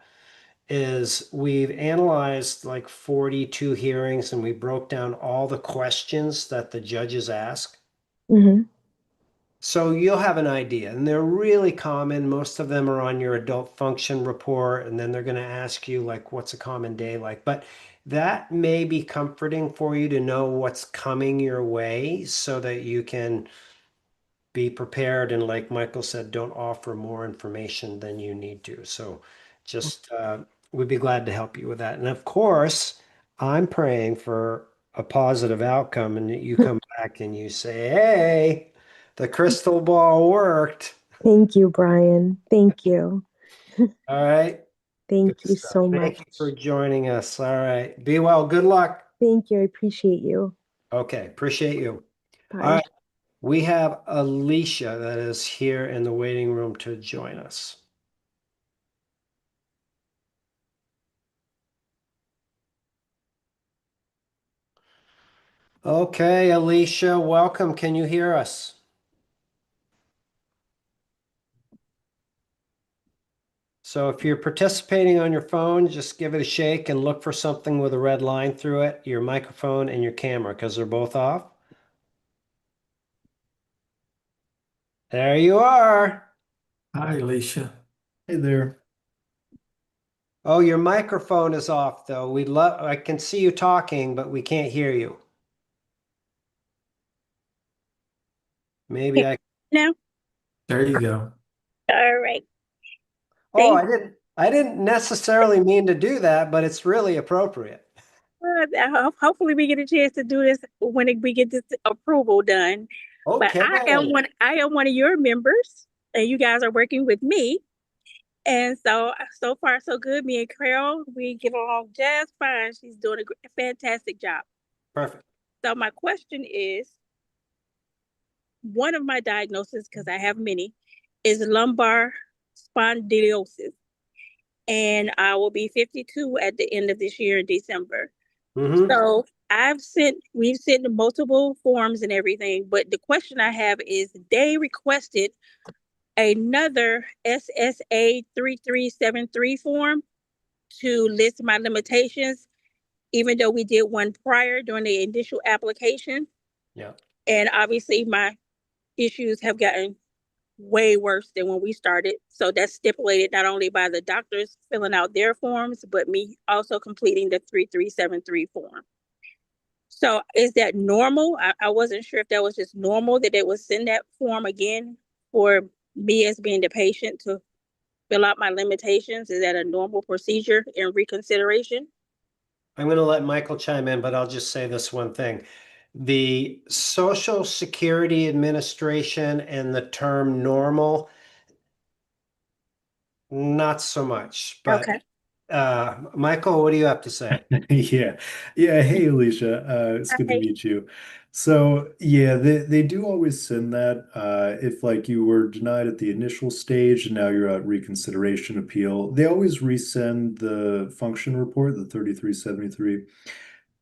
is we've analyzed like 42 hearings and we broke down all the questions that the judges ask. Hmm. So you'll have an idea, and they're really common. Most of them are on your adult function report, and then they're going to ask you, like, what's a common day like? But that may be comforting for you to know what's coming your way so that you can be prepared. And like Michael said, don't offer more information than you need to. So just, we'd be glad to help you with that. And of course, I'm praying for a positive outcome and that you come back and you say, hey, the crystal ball worked. Thank you, Brian. Thank you. All right. Good Thank you stuff. so Thank you for much. joining us. All right. Be well. Good luck. Thank you. I appreciate you. Okay. Appreciate you. All Bye. right. We have Alicia that is here in the waiting room to join us. Okay, Alicia, welcome. Can you hear us? So if you're participating on your phone, just give it a shake and look for something with a red line through it, your microphone and your camera, because they're both off. There you are. Hi, Alicia. Hey there. Oh, your microphone is off though. I can see you talking, but we can't hear you. Maybe I No? There you go. All right. Oh, Thank I didn't necessarily mean to do that, but it's really appropriate. hopefully we get a chance to do this when we get this approval done. But Okay. I am one of your members, and you guys are working with me. And so far so good. Me and Carol, we get along just fine. She's doing a fantastic job. Perfect. So my question is, one of my diagnoses, because I have many, is lumbar spondylosis. And I will be 52 at the end of this year in December. Mm-hmm. So we've sent multiple forms and everything, but the question I have is they requested another SSA 3373 form to list my limitations, even though we did one prior during the initial application. Yeah. And obviously my issues have gotten way worse than when we started. So that's stipulated not only by the doctors filling out their forms, but me also completing the 3373 form. So is that normal? I wasn't sure if that was just normal that they would send that form again for me as being the patient to fill out my limitations. Is that a normal procedure in reconsideration? I'm going to let Michael chime in, but I'll just say this one thing. The Social Security Administration and the term normal, not so much. But Okay. Michael, what do you have to say? Yeah. Yeah. Hey, Alicia. It's good to Hi. meet you. So yeah, they do always send that. If like you were denied at the initial stage and now you're at reconsideration appeal, they always resend the function report, the 3373.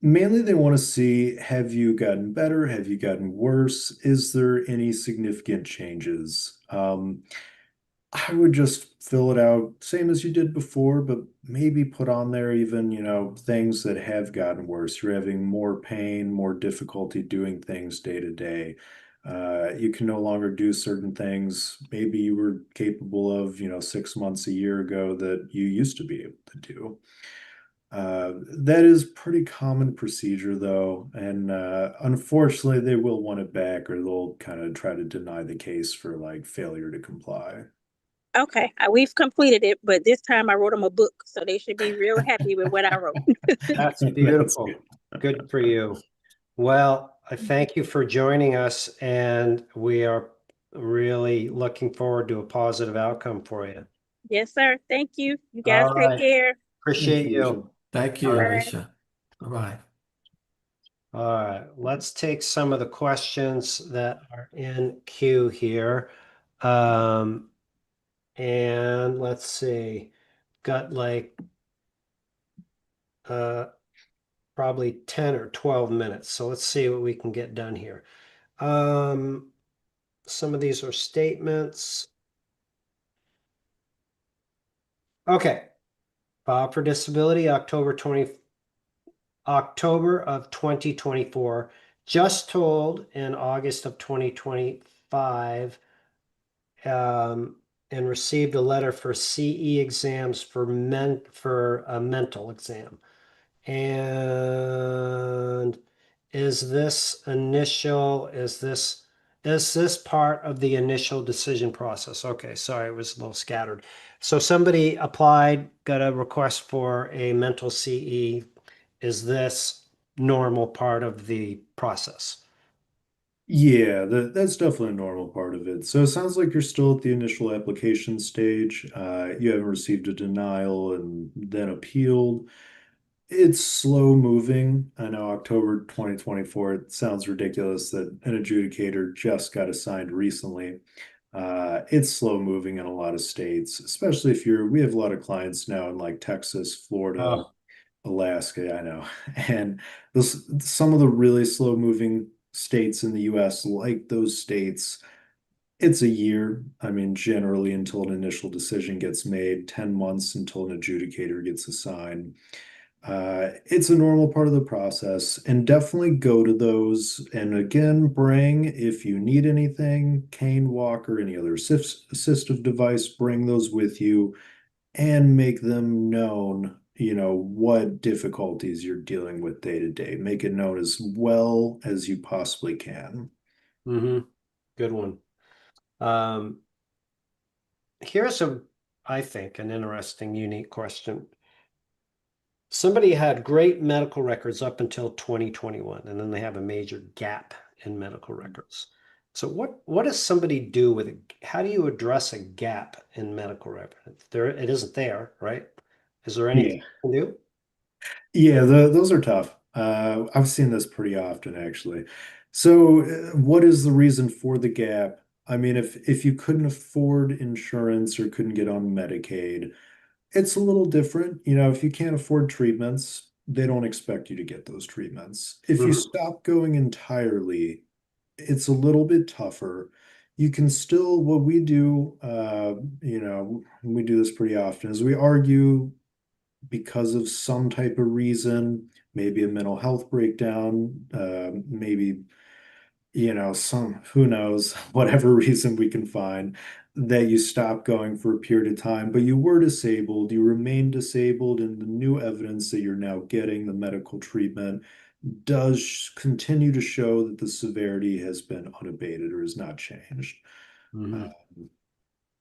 Mainly they want to see, have you gotten better? Have you gotten worse? Is there any significant changes? I would just fill it out same as you did before, but maybe put on there even, things that have gotten worse. You're having more pain, more difficulty doing things day to day. You can no longer do certain things maybe you were capable of, 6 months, a year ago that you used to be able to do. That is pretty common procedure though, and unfortunately they will want it back or they'll kind of try to deny the case for like failure to comply. Okay. We've completed it, but this time I wrote them a book, so they should be real happy with what I wrote. That's That's beautiful. good. Good for you. Well, I thank you for joining us, and we are really looking forward to a positive outcome for you. Yes, sir. Thank you. You guys All take right. care. Thanks, Appreciate Alicia. you. Thank All you, right. Alicia. Bye-bye. All right. Let's take some of the questions that are in queue here. And let's see. Got like probably 10 or 12 minutes. So let's see what we can get done here. Some of these are statements. Okay. File for disability, October of 2024. Just told in August of 2025, and received a letter for CE exams for a mental exam. And is this part of the initial decision process? Okay, sorry, it was a little scattered. So somebody applied, got a request for a mental CE. Is this normal part of the process? Yeah, that's definitely a normal part of it. So it sounds like you're still at the initial application stage. You haven't received a denial and then appealed. It's slow moving. I know October 2024, it sounds ridiculous that an adjudicator just got assigned recently. It's slow moving in a lot of states, especially if we have a lot of clients now in like Texas, Florida, Oh, Alaska, I know. And some of the really slow moving states in the US, like those states, it's a year. I mean, generally until an initial decision gets made, 10 months until an adjudicator gets assigned. It's a normal part of the process, and definitely go to those. And again, bring, if you need anything, cane, walker, any other assistive device, bring those with you and make them known, what difficulties you're dealing with day to day. Make it known as well as you possibly can. Mm-hmm. Good one. Here's I think, an interesting, unique question. Somebody had great medical records up until 2021, and then they have a major gap in medical records. So what does somebody do with it? How do you address a gap in medical records? It isn't there, right? Is there anything Yeah. you can do? Yeah, those are tough. I've seen this pretty often, actually. So, what is the reason for the gap? I mean, if you couldn't afford insurance or couldn't get on Medicaid, it's a little different. If you can't afford treatments, they don't expect you to get those treatments. If you Mhm. stop going entirely, it's a little bit tougher. You can still, what we do, we do this pretty often, is we argue because of some type of reason, maybe a mental health breakdown, maybe, who knows, whatever reason we can find, that you stop going for a period of time, but you were disabled, you remain disabled, and the new evidence that you're now getting, the medical treatment, does continue to show that the severity has been unabated or has not changed. Mhm. Um,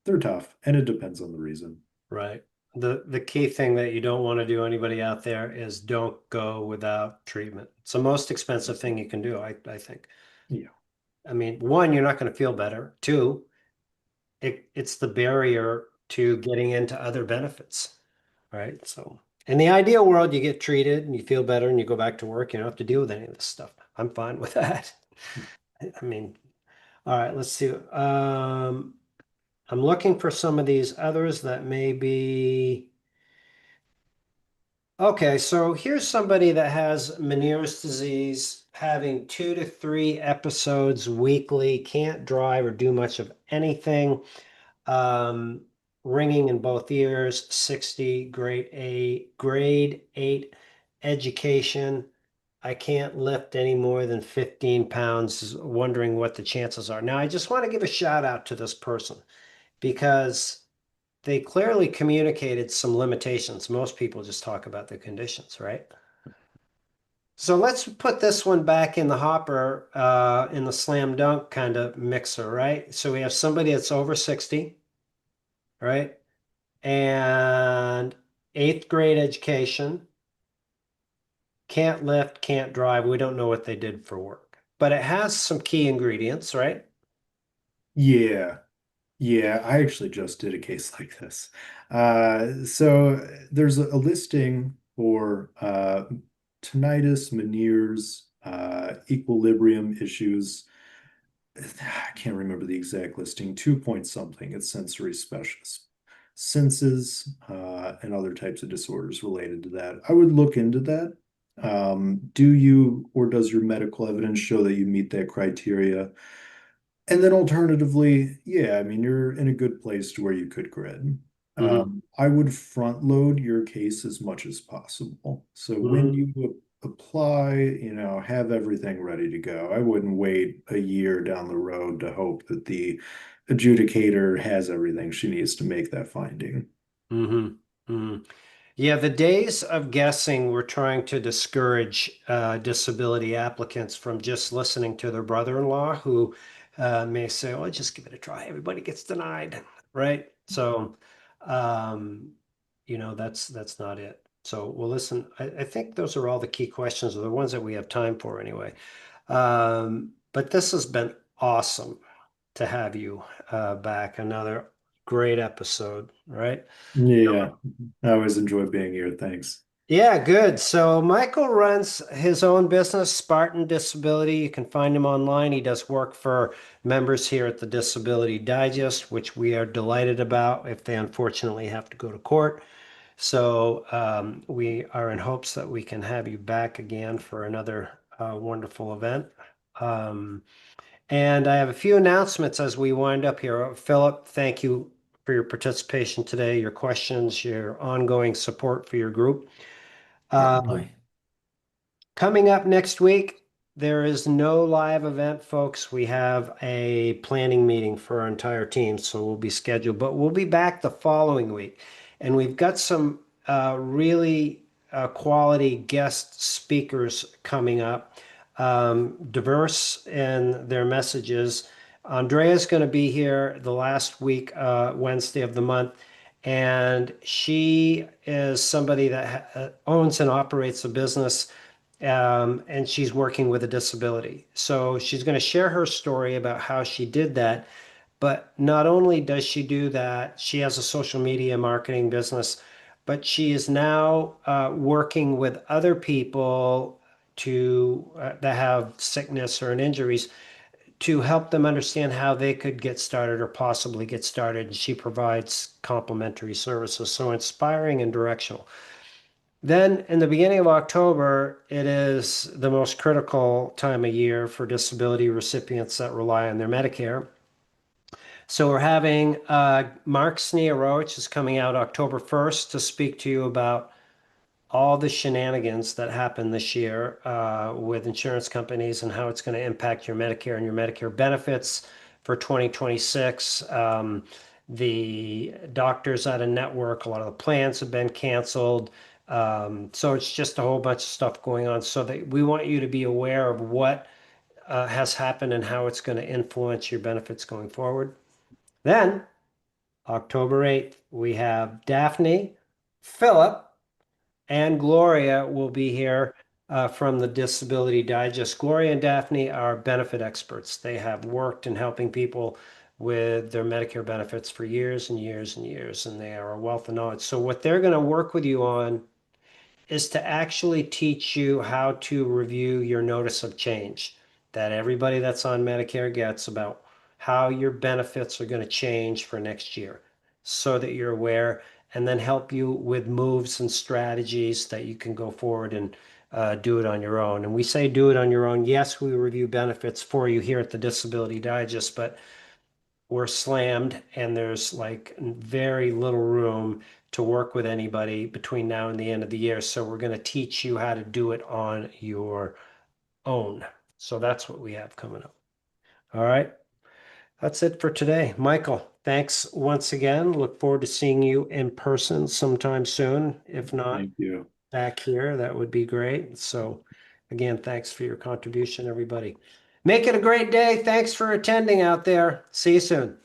they're tough, and it depends on the reason. Right. The key thing that you don't want to do, anybody out there, is don't go without treatment. It's the most expensive thing you can do, I think. Yeah. I mean, one, you're not going to feel better. Two, it's the barrier to getting into other benefits, right? So in the ideal world, you get treated and you feel better and you go back to work. You don't have to deal with any of this stuff. I'm fine with that. I mean, all right, let's see. I'm looking for some of these others that may be. Okay, so here's somebody that has Meniere's disease, having 2 to 3 episodes weekly, can't drive or do much of anything. Um, Ringing in both ears, 60, grade 8 education. I can't lift any more than 15 pounds, wondering what the chances are. Now, I just want to give a shout out to this person because they clearly communicated some limitations. Most people just talk about the conditions, right? So let's put this one back in the hopper, in the slam dunk kind of mixer, right? So we have somebody that's over 60, right? And 8th grade education, can't lift, can't drive. We don't know what they did for work, but it has some key ingredients, right? Yeah. Yeah, I actually just did a case like this. So there's a listing for tinnitus, Meniere's, equilibrium issues. I can't remember the exact listing, 2 point something. It's sensory specialist. Senses, and other types of disorders related to that. I would look into that. Do you or does your medical evidence show that you meet that criteria? And then alternatively, yeah, I mean, you're in a good place to where you could grid. Mm-hmm. I would front load your case as much as possible. So when Mm-hmm. you apply, have everything ready to go. I wouldn't wait a year down the road to hope that the adjudicator has everything she needs to make that finding. Mm-hmm. Mm-hmm. Yeah, the days of guessing were trying to discourage disability applicants from just listening to their brother-in-law who may say, "Oh, just give it a try. Everybody gets denied," right? So, um, that's not it. So, well, listen, I think those are all the key questions, or the ones that we have time for anyway. But this has been awesome to have you back. Another great episode, right? Yeah, I always enjoy being here. Thanks. Yeah, good. So Michael runs his own business, Spartan Disability. You can find him online. He does work for members here at the Disability Digest, which we are delighted about if they unfortunately have to go to court. So we are in hopes that we can have you back again for another wonderful event. And I have a few announcements as we wind up here. Philip, thank you for your participation today, your questions, your ongoing support for your group. Certainly. Coming up next week, there is no live event, folks. We have a planning meeting for our entire team, so we'll be scheduled, but we'll be back the following week. And we've got some really quality guest speakers coming up, diverse in their messages. Andrea's going to be here the last week, Wednesday of the month. And she is somebody that owns and operates a business, and she's working with a disability. So she's going to share her story about how she did that. But not only does she do that, she has a social media marketing business, but she is now working with other people to that have sickness or injuries to help them understand how they could get started or possibly get started. And she provides complimentary services. So inspiring and directional. Then in the beginning of October, it is the most critical time of year for disability recipients that rely on their Medicare. So we're having Mark Snearowicz is coming out October 1st to speak to you about all the shenanigans that happened this year with insurance companies and how it's going to impact your Medicare and your Medicare benefits for 2026. The doctors out of network, a lot of the plans have been canceled. So it's just a whole bunch of stuff going on. So that we want you to be aware of what has happened and how it's going to influence your benefits going forward. Then, October 8th, we have Daphne, Philip, and Gloria will be here from the Disability Digest. Gloria and Daphne are benefit experts. They have worked in helping people with their Medicare benefits for years and years and years, and they are a wealth of knowledge. So what they're going to work with you on is to actually teach you how to review your notice of change that everybody that's on Medicare gets about how your benefits are going to change for next year so that you're aware, and then help you with moves and strategies that you can go forward and do it on your own. And we say do it on your own. Yes, we review benefits for you here at the Disability Digest, but we're slammed and there's like very little room to work with anybody between now and the end of the year. So we're going to teach you how to do it on your own. So that's what we have coming up. All right. That's it for today. Michael, thanks once again. Look forward to seeing you in person sometime soon. If not Thank you. back here, that would be great. So again, thanks for your contribution, everybody. Make it a great day. Thanks for attending out there. See you soon.